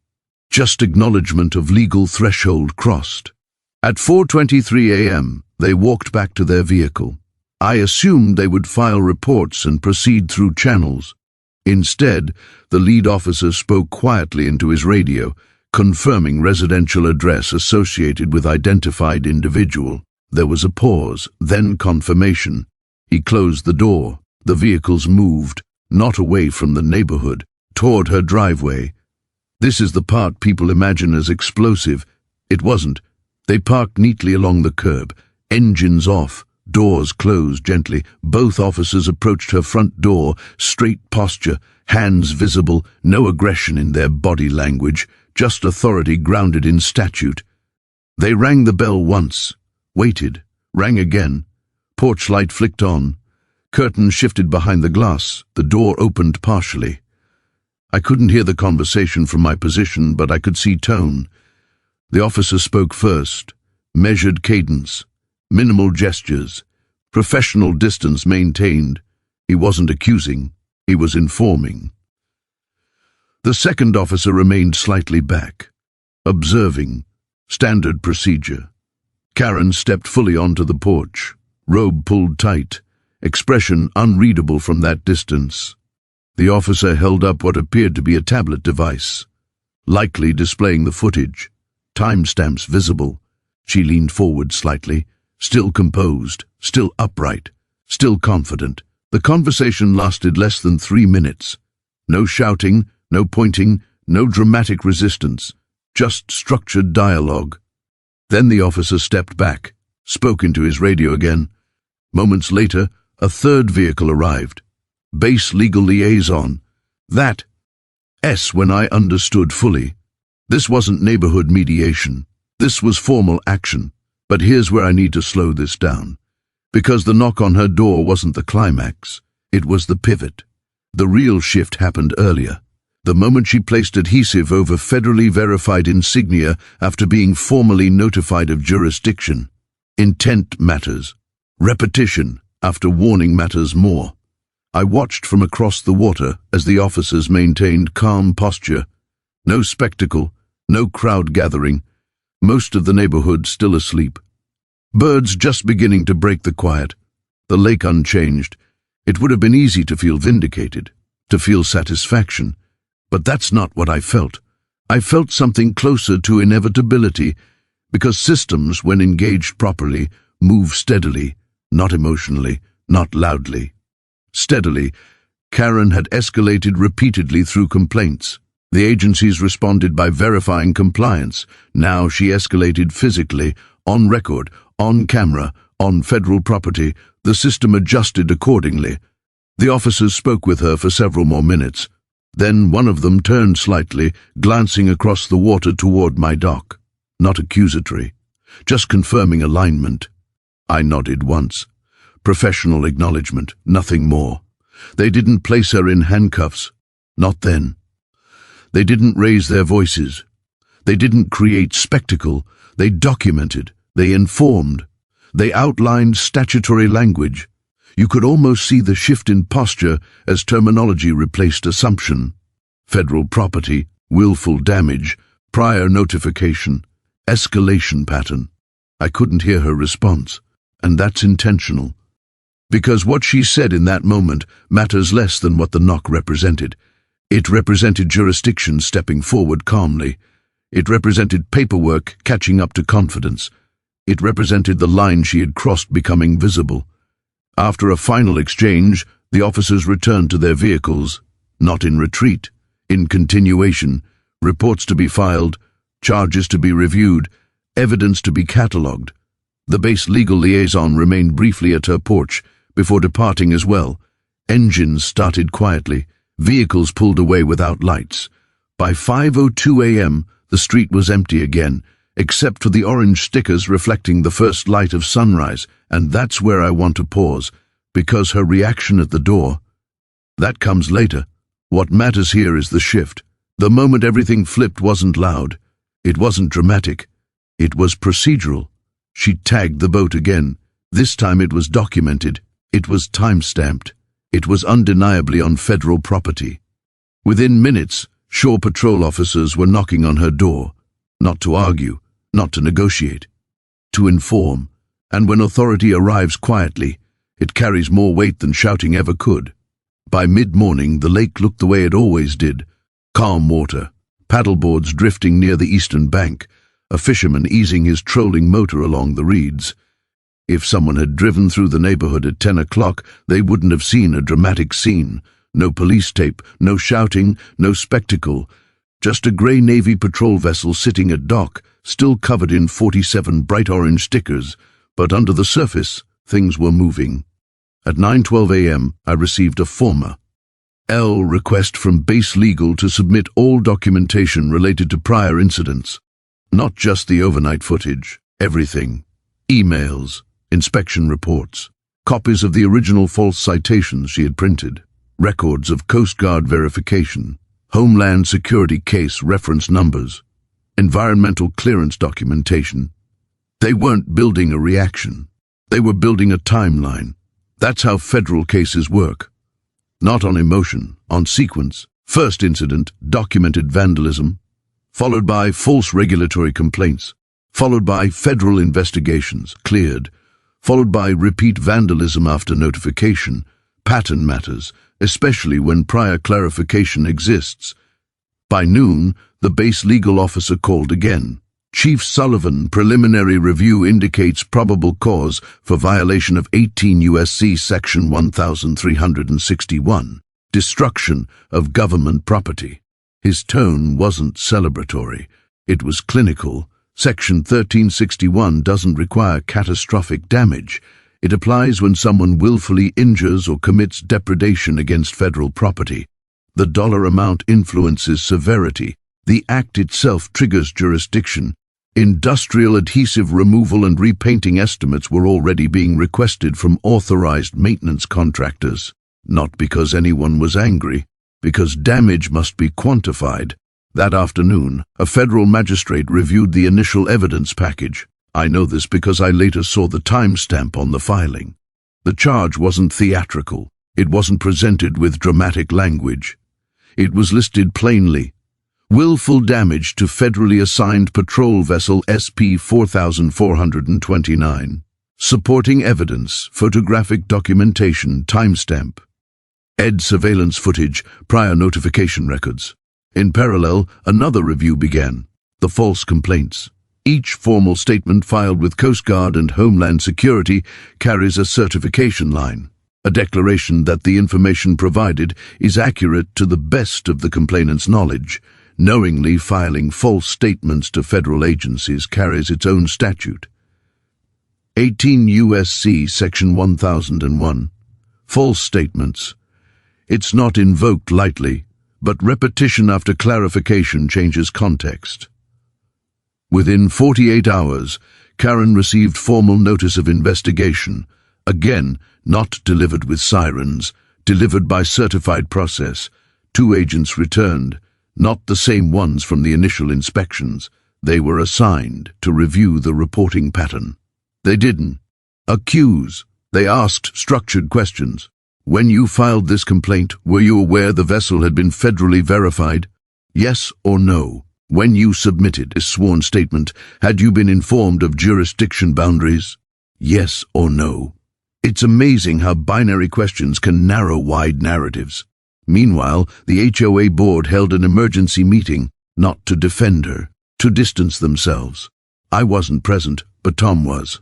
Just acknowledgement of legal threshold crossed. At 4:23 a.m., they walked back to their vehicle. I assumed they would file reports and proceed through channels. Instead, the lead officer spoke quietly into his radio, confirming residential address associated with identified individual. There was a pause, then confirmation. He closed the door. The vehicles moved, not away from the neighborhood, toward her driveway. This is the part people imagine as explosive. It wasn't. They parked neatly along the curb, engines off, doors closed gently. Both officers approached her front door, straight posture, hands visible, no aggression in their body language, just authority grounded in statute. They rang the bell once, waited, rang again. Porch light flicked on. Curtains shifted behind the glass. The door opened partially. I couldn't hear the conversation from my position, but I could see tone. The officer spoke first. Measured cadence, minimal gestures, professional distance maintained. He wasn't accusing, he was informing. The second officer remained slightly back, observing. Standard procedure. Karen stepped fully onto the porch, robe pulled tight, expression unreadable from that distance. The officer held up what appeared to be a tablet device, likely displaying the footage, timestamps visible. She leaned forward slightly, still composed, still upright, still confident. The conversation lasted less than 3 minutes. No shouting, no pointing, no dramatic resistance, just structured dialogue. Then the officer stepped back, spoke into his radio again. Moments later, a third vehicle arrived. Base legal liaison. That when I understood fully. This wasn't neighborhood mediation. This was formal action. But here's where I need to slow this down. Because the knock on her door wasn't the climax. It was the pivot. The real shift happened earlier. The moment she placed adhesive over federally verified insignia after being formally notified of jurisdiction. Intent matters. Repetition after warning matters more. I watched from across the water as the officers maintained calm posture. No spectacle, no crowd gathering. Most of the neighborhood still asleep. Birds just beginning to break the quiet. The lake unchanged. It would have been easy to feel vindicated, to feel satisfaction. But that's not what I felt. I felt something closer to inevitability, because systems, when engaged properly, move steadily, not emotionally, not loudly. Steadily, Karen had escalated repeatedly through complaints. The agencies responded by verifying compliance. Now she escalated physically, on record, on camera, on federal property. The system adjusted accordingly. The officers spoke with her for several more minutes. Then one of them turned slightly, glancing across the water toward my dock. Not accusatory, just confirming alignment. I nodded once. Professional acknowledgement, nothing more. They didn't place her in handcuffs. Not then. They didn't raise their voices. They didn't create spectacle. They documented. They informed. They outlined statutory language. You could almost see the shift in posture as terminology replaced assumption. Federal property, willful damage, prior notification, escalation pattern. I couldn't hear her response, and that's intentional. Because what she said in that moment matters less than what the knock represented. It represented jurisdiction stepping forward calmly. It represented paperwork catching up to confidence. It represented the line she had crossed becoming visible. After a final exchange, the officers returned to their vehicles, not in retreat, in continuation, reports to be filed, charges to be reviewed, evidence to be catalogued. The base legal liaison remained briefly at her porch before departing as well. Engines started quietly, vehicles pulled away without lights. By 5:02 a.m., the street was empty again, except for the orange stickers reflecting the first light of sunrise, and that's where I want to pause, because her reaction at the door, that comes later. What matters here is the shift. The moment everything flipped wasn't loud. It wasn't dramatic. It was procedural. She tagged the boat again. This time it was documented. It was time-stamped. It was undeniably on federal property. Within minutes, shore patrol officers were knocking on her door, not to argue, not to negotiate, to inform. And when authority arrives quietly, it carries more weight than shouting ever could. By mid-morning, the lake looked the way it always did. Calm water, paddleboards drifting near the eastern bank, a fisherman easing his trolling motor along the reeds. If someone had driven through the neighborhood at 10 o'clock, they wouldn't have seen a dramatic scene. No police tape, no shouting, no spectacle. Just a grey Navy patrol vessel sitting at dock, still covered in 47 bright orange stickers. But under the surface, things were moving. At 9:12 a.m., I received a former L request from base legal to submit all documentation related to prior incidents. Not just the overnight footage, everything. Emails, inspection reports, copies of the original false citations she had printed, records of Coast Guard verification, Homeland Security case reference numbers, environmental clearance documentation. They weren't building a reaction. They were building a timeline. That's how federal cases work. Not on emotion, on sequence. First incident, documented vandalism, followed by false regulatory complaints, followed by federal investigations, cleared, followed by repeat vandalism after notification. Pattern matters, especially when prior clarification exists. By noon, the base legal officer called again. Chief Sullivan, preliminary review indicates probable cause for violation of 18 U.S.C. Section 1361, destruction of government property. His tone wasn't celebratory. It was clinical. Section 1361 doesn't require catastrophic damage. It applies when someone willfully injures or commits depredation against federal property. The dollar amount influences severity. The act itself triggers jurisdiction. Industrial adhesive removal and repainting estimates were already being requested from authorized maintenance contractors. Not because anyone was angry, because damage must be quantified. That afternoon, a federal magistrate reviewed the initial evidence package. I know this because I later saw the timestamp on the filing. The charge wasn't theatrical. It wasn't presented with dramatic language. It was listed plainly. Willful damage to federally assigned patrol vessel SP 4429. Supporting evidence, photographic documentation, timestamp. ED surveillance footage, prior notification records. In parallel, another review began. The false complaints. Each formal statement filed with Coast Guard and Homeland Security carries a certification line, a declaration that the information provided is accurate to the best of the complainant's knowledge. Knowingly filing false statements to federal agencies carries its own statute. 18 U.S.C. Section 1001. False statements. It's not invoked lightly, but repetition after clarification changes context. Within 48 hours, Karen received formal notice of investigation, again not delivered with sirens, delivered by certified process. 2 agents returned, not the same ones from the initial inspections. They were assigned to review the reporting pattern. They didn't. Accuse. They asked structured questions. When you filed this complaint, were you aware the vessel had been federally verified? Yes or no? When you submitted a sworn statement, had you been informed of jurisdiction boundaries? Yes or no? It's amazing how binary questions can narrow wide narratives. Meanwhile, the HOA board held an emergency meeting, not to defend her, to distance themselves. I wasn't present, but Tom was.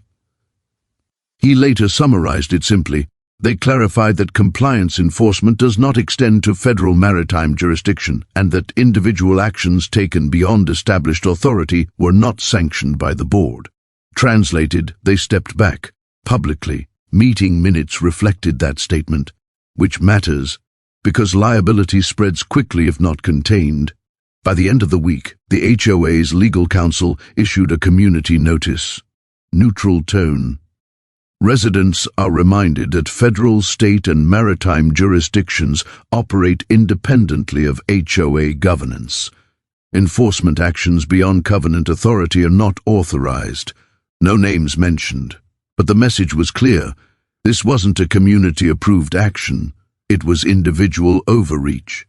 He later summarized it simply. They clarified that compliance enforcement does not extend to federal maritime jurisdiction and that individual actions taken beyond established authority were not sanctioned by the board. Translated, they stepped back, publicly. Meeting minutes reflected that statement, which matters because liability spreads quickly if not contained. By the end of the week, the HOA's legal counsel issued a community notice. Neutral tone. Residents are reminded that federal, state, and maritime jurisdictions operate independently of HOA governance. Enforcement actions beyond covenant authority are not authorized. No names mentioned. But the message was clear. This wasn't a community-approved action. It was individual overreach.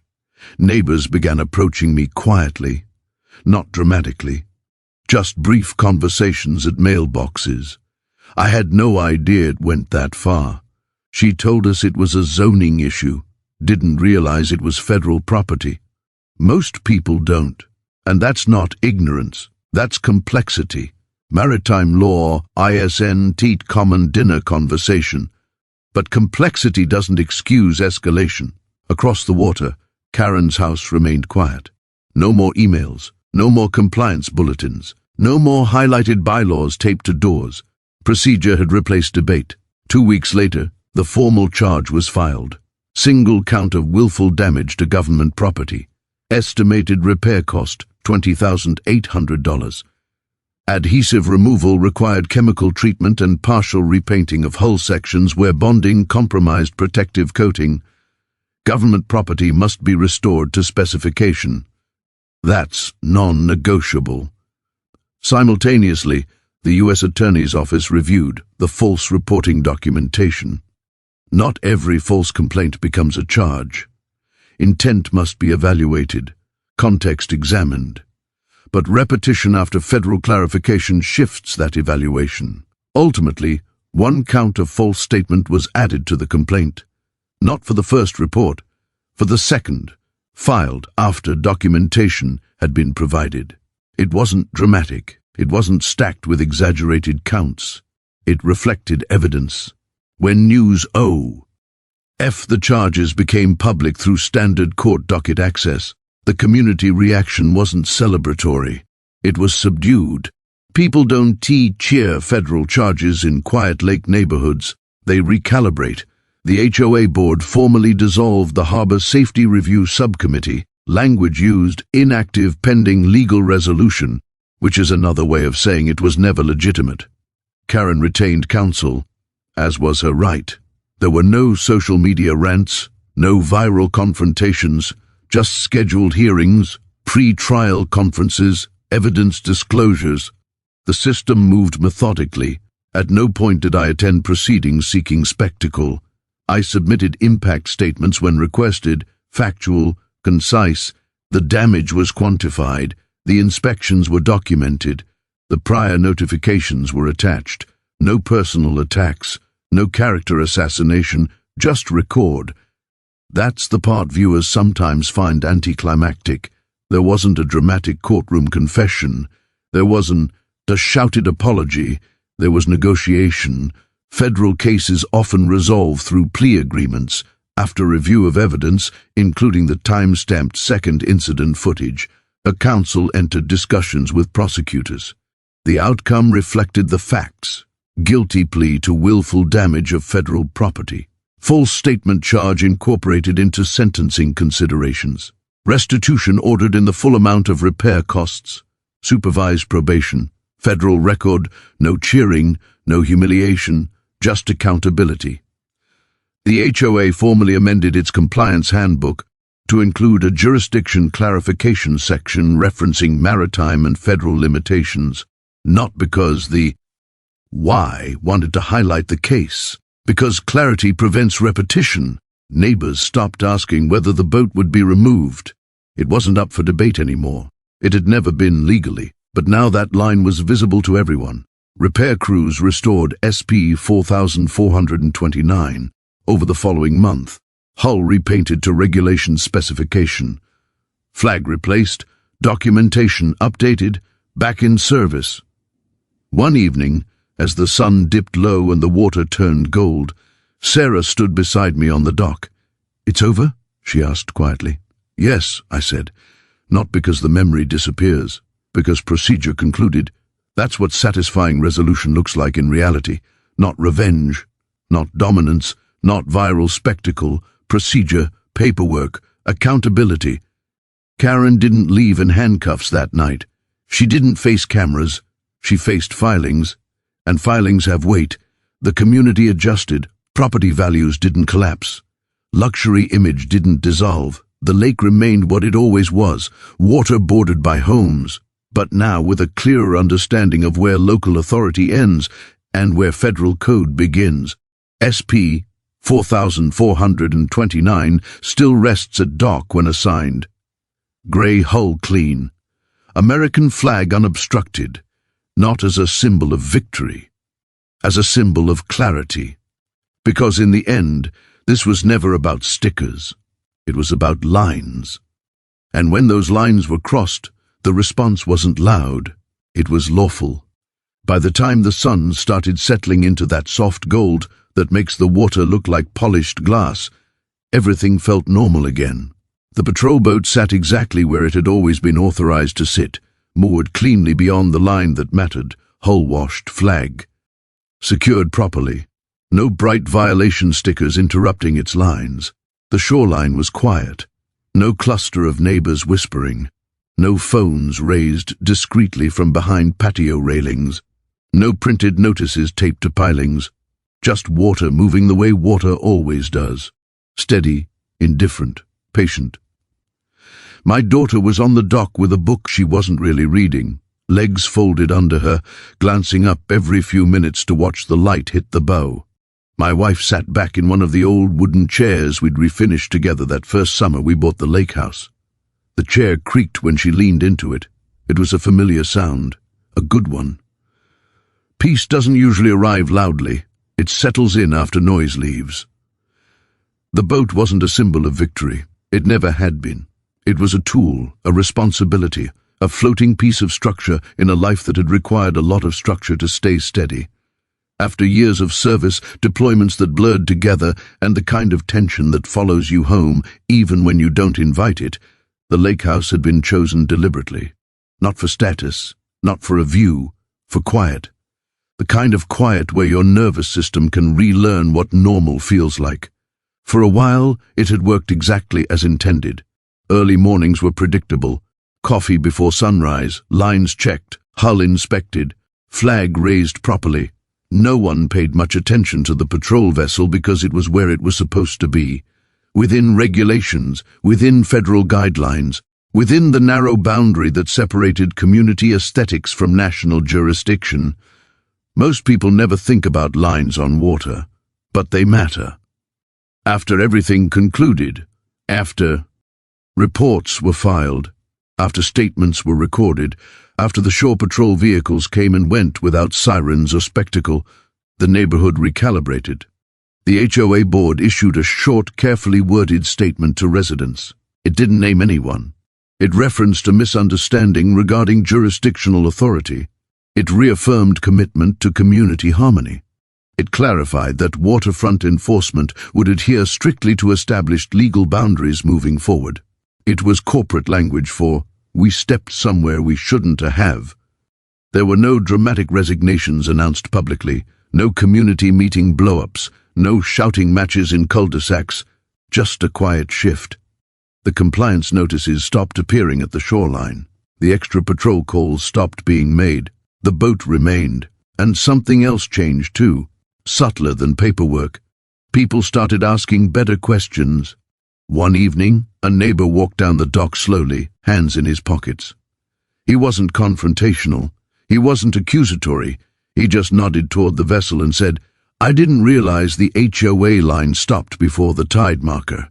Neighbors began approaching me quietly, not dramatically. Just brief conversations at mailboxes. I had no idea it went that far. She told us it was a zoning issue, didn't realize it was federal property. Most people don't, and that's not ignorance, that's complexity. Maritime law, ISN, teat common dinner conversation. But complexity doesn't excuse escalation. Across the water, Karen's house remained quiet. No more emails, no more compliance bulletins, no more highlighted bylaws taped to doors. Procedure had replaced debate. 2 weeks later, the formal charge was filed. Single count of willful damage to government property. Estimated repair cost, $20,800. Adhesive removal required chemical treatment and partial repainting of hull sections where bonding compromised protective coating. Government property must be restored to specification. That's non-negotiable. Simultaneously, the U.S. Attorney's Office reviewed the false reporting documentation. Not every false complaint becomes a charge. Intent must be evaluated, context examined. But repetition after federal clarification shifts that evaluation. Ultimately, 1 count of false statement was added to the complaint. Not for the first report, for the second, filed after documentation had been provided. It wasn't dramatic. It wasn't stacked with exaggerated counts. It reflected evidence. When News O.F. the charges became public through standard court docket access, the community reaction wasn't celebratory. It was subdued. People don't cheer federal charges in quiet lake neighborhoods. They recalibrate. The HOA board formally dissolved the Harbor Safety Review Subcommittee. Language used, inactive pending legal resolution, which is another way of saying it was never legitimate. Karen retained counsel, as was her right. There were no social media rants, no viral confrontations, just scheduled hearings, pre-trial conferences, evidence disclosures. The system moved methodically. At no point did I attend proceedings seeking spectacle. I submitted impact statements when requested, factual, concise. The damage was quantified. The inspections were documented. The prior notifications were attached. No personal attacks, no character assassination, just record. That's the part viewers sometimes find anticlimactic. There wasn't a dramatic courtroom confession. There wasn't a shouted apology. There was negotiation. Federal cases often resolve through plea agreements. After review of evidence, including the time-stamped second incident footage, a counsel entered discussions with prosecutors. The outcome reflected the facts. Guilty plea to willful damage of federal property. False statement charge incorporated into sentencing considerations. Restitution ordered in the full amount of repair costs. Supervised probation. Federal record, no cheering, no humiliation, just accountability. The HOA formally amended its compliance handbook to include a jurisdiction clarification section referencing maritime and federal limitations, not because the Why wanted to highlight the case? Because clarity prevents repetition. Neighbors stopped asking whether the boat would be removed. It wasn't up for debate anymore. It had never been legally, but now that line was visible to everyone. Repair crews restored SP 4429 over the following month. Hull repainted to regulation specification. Flag replaced, documentation updated, back in service. One evening, as the sun dipped low and the water turned gold, Sarah stood beside me on the dock. "It's over?" she asked quietly. "Yes," I said. "Not because the memory disappears, because procedure concluded. That's what satisfying resolution looks like in reality. Not revenge, not dominance, not viral spectacle, procedure, paperwork, accountability." Karen didn't leave in handcuffs that night. She didn't face cameras. She faced filings, and filings have weight. The community adjusted. Property values didn't collapse. Luxury image didn't dissolve. The lake remained what it always was, water bordered by homes, but now with a clearer understanding of where local authority ends and where federal code begins. SP 4429 still rests at dock when assigned. Grey hull clean. American flag unobstructed, not as a symbol of victory, as a symbol of clarity. Because in the end, this was never about stickers. It was about lines. And when those lines were crossed, the response wasn't loud. It was lawful. By the time the sun started settling into that soft gold that makes the water look like polished glass, everything felt normal again. The patrol boat sat exactly where it had always been authorized to sit, moored cleanly beyond the line that mattered, hull-washed, flag secured properly. No bright violation stickers interrupting its lines. The shoreline was quiet. No cluster of neighbors whispering. No phones raised discreetly from behind patio railings. No printed notices taped to pilings. Just water moving the way water always does. Steady, indifferent, patient. My daughter was on the dock with a book she wasn't really reading, legs folded under her, glancing up every few minutes to watch the light hit the bow. My wife sat back in one of the old wooden chairs we'd refinished together that first summer we bought the lake house. The chair creaked when she leaned into it. It was a familiar sound, a good one. Peace doesn't usually arrive loudly. It settles in after noise leaves. The boat wasn't a symbol of victory. It never had been. It was a tool, a responsibility, a floating piece of structure in a life that had required a lot of structure to stay steady. After years of service, deployments that blurred together, and the kind of tension that follows you home, even when you don't invite it, the lake house had been chosen deliberately. Not for status, not for a view, for quiet. The kind of quiet where your nervous system can relearn what normal feels like. For a while, it had worked exactly as intended. Early mornings were predictable. Coffee before sunrise, lines checked, hull inspected, flag raised properly. No one paid much attention to the patrol vessel because it was where it was supposed to be. Within regulations, within federal guidelines, within the narrow boundary that separated community aesthetics from national jurisdiction. Most people never think about lines on water, but they matter. After everything concluded, after reports were filed, after statements were recorded, after the shore patrol vehicles came and went without sirens or spectacle, the neighborhood recalibrated. The HOA board issued a short, carefully worded statement to residents. It didn't name anyone. It referenced a misunderstanding regarding jurisdictional authority. It reaffirmed commitment to community harmony. It clarified that waterfront enforcement would adhere strictly to established legal boundaries moving forward. It was corporate language for, "We stepped somewhere we shouldn't have." There were no dramatic resignations announced publicly, no community meeting blow-ups, no shouting matches in cul-de-sacs, just a quiet shift. The compliance notices stopped appearing at the shoreline. The extra patrol calls stopped being made. The boat remained. And something else changed too, subtler than paperwork. People started asking better questions. One evening, a neighbor walked down the dock slowly, hands in his pockets. He wasn't confrontational. He wasn't accusatory. He just nodded toward the vessel and said, "I didn't realize the HOA line stopped before the tide marker."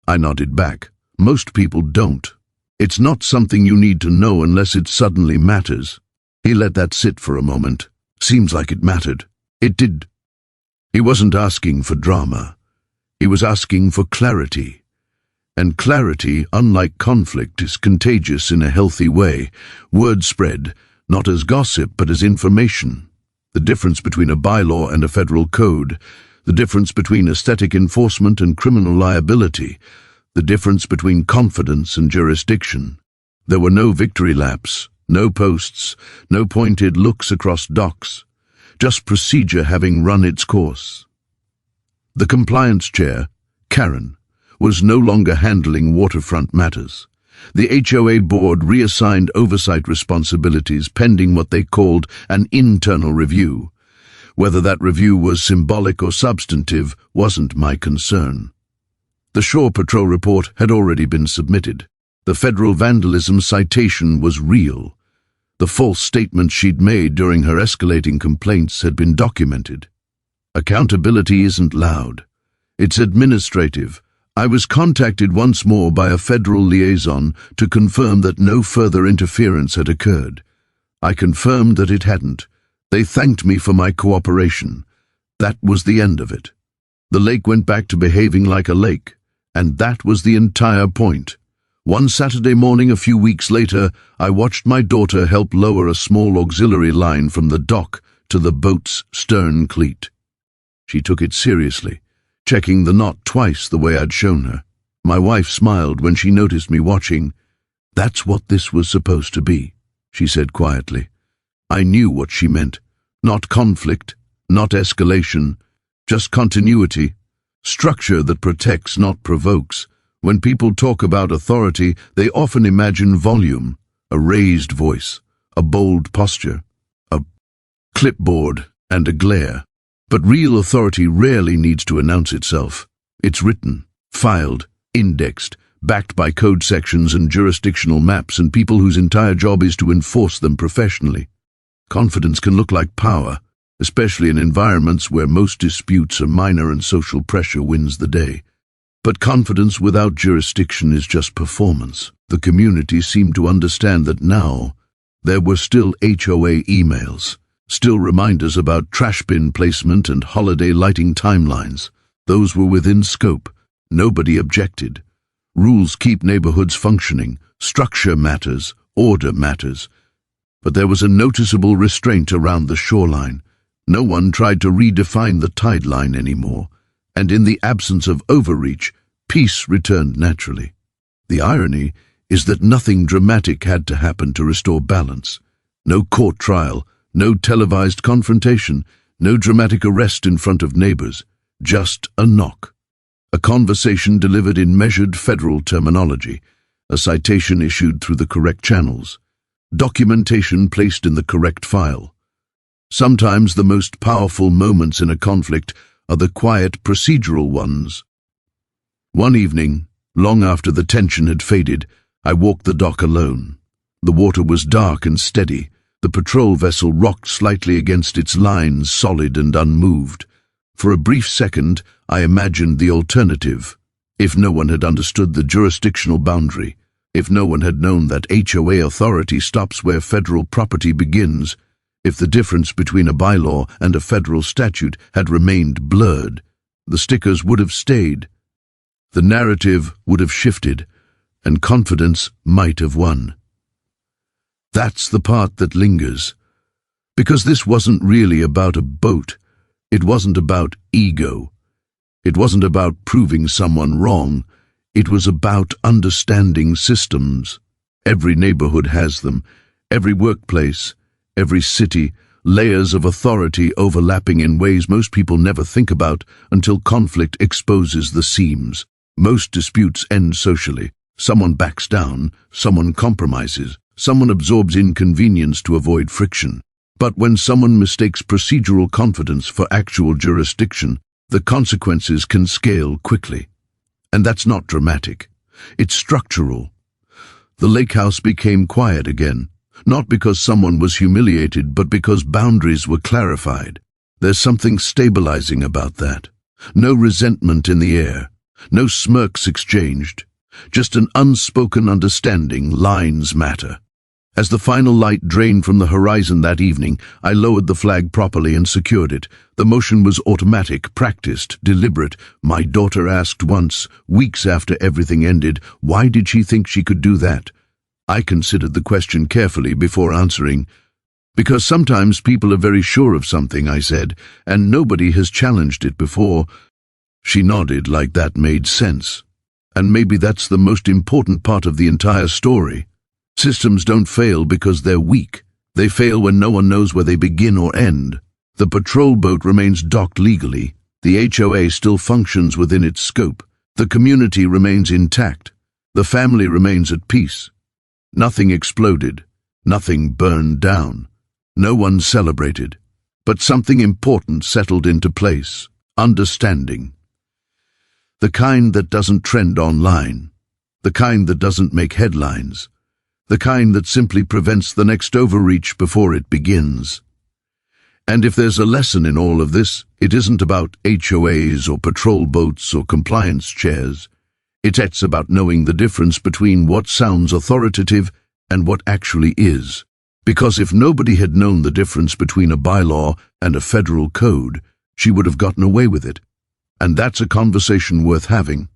I nodded back. Most people don't. It's not something you need to know unless it suddenly matters. He let that sit for a moment. Seems like it mattered. It did. He wasn't asking for drama. He was asking for clarity. And clarity, unlike conflict, is contagious in a healthy way. Word spread, not as gossip but as information. The difference between a bylaw and a federal code, the difference between aesthetic enforcement and criminal liability, the difference between confidence and jurisdiction. There were no victory laps, no posts, no pointed looks across docks, just procedure having run its course. The compliance chair, Karen, was no longer handling waterfront matters. The HOA board reassigned oversight responsibilities pending what they called an internal review. Whether that review was symbolic or substantive wasn't my concern. The Shore Patrol report had already been submitted. The federal vandalism citation was real. The false statements she'd made during her escalating complaints had been documented. Accountability isn't loud. It's administrative. I was contacted once more by a federal liaison to confirm that no further interference had occurred. I confirmed that it hadn't. They thanked me for my cooperation. That was the end of it. The lake went back to behaving like a lake, and that was the entire point. One Saturday morning a few weeks later, I watched my daughter help lower a small auxiliary line from the dock to the boat's stern cleat. She took it seriously, checking the knot twice the way I'd shown her. My wife smiled when she noticed me watching. "That's what this was supposed to be," she said quietly. I knew what she meant. Not conflict, not escalation, just continuity. Structure that protects, not provokes. When people talk about authority, they often imagine volume, a raised voice, a bold posture, a clipboard and a glare. But real authority rarely needs to announce itself. It's written, filed, indexed, backed by code sections and jurisdictional maps and people whose entire job is to enforce them professionally. Confidence can look like power, especially in environments where most disputes are minor and social pressure wins the day. But confidence without jurisdiction is just performance. The community seemed to understand that now. There were still HOA emails, still reminders about trash bin placement and holiday lighting timelines. Those were within scope. Nobody objected. Rules keep neighborhoods functioning. Structure matters. Order matters. But there was a noticeable restraint around the shoreline. No one tried to redefine the tide line anymore, and in the absence of overreach, peace returned naturally. The irony is that nothing dramatic had to happen to restore balance. No court trial, no televised confrontation, no dramatic arrest in front of neighbors, just a knock. A conversation delivered in measured federal terminology, a citation issued through the correct channels, documentation placed in the correct file. Sometimes the most powerful moments in a conflict are the quiet procedural ones. One evening, long after the tension had faded, I walked the dock alone. The water was dark and steady. The patrol vessel rocked slightly against its lines, solid and unmoved. For a brief second, I imagined the alternative. If no one had understood the jurisdictional boundary, if no one had known that HOA authority stops where federal property begins, if the difference between a bylaw and a federal statute had remained blurred, the stickers would have stayed. The narrative would have shifted, and confidence might have won. That's the part that lingers. Because this wasn't really about a boat. It wasn't about ego. It wasn't about proving someone wrong. It was about understanding systems. Every neighborhood has them. Every workplace, every city, layers of authority overlapping in ways most people never think about until conflict exposes the seams. Most disputes end socially. Someone backs down, someone compromises, someone absorbs inconvenience to avoid friction. But when someone mistakes procedural confidence for actual jurisdiction, the consequences can scale quickly. And that's not dramatic. It's structural. The lake house became quiet again. Not because someone was humiliated, but because boundaries were clarified. There's something stabilizing about that. No resentment in the air, no smirks exchanged, just an unspoken understanding. Lines matter. As the final light drained from the horizon that evening, I lowered the flag properly and secured it. The motion was automatic, practiced, deliberate. My daughter asked once, weeks after everything ended, why did she think she could do that? I considered the question carefully before answering. Because sometimes people are very sure of something, I said, and nobody has challenged it before. She nodded like that made sense. And maybe that's the most important part of the entire story. Systems don't fail because they're weak. They fail when no one knows where they begin or end. The patrol boat remains docked legally. The HOA still functions within its scope. The community remains intact. The family remains at peace. Nothing exploded. Nothing burned down. No one celebrated. But something important settled into place. Understanding. The kind that doesn't trend online. The kind that doesn't make headlines. The kind that simply prevents the next overreach before it begins. And if there's a lesson in all of this, it isn't about HOAs or patrol boats or compliance chairs. It's about knowing the difference between what sounds authoritative and what actually is. Because if nobody had known the difference between a bylaw and a federal code, she would have gotten away with it. And that's a conversation worth having.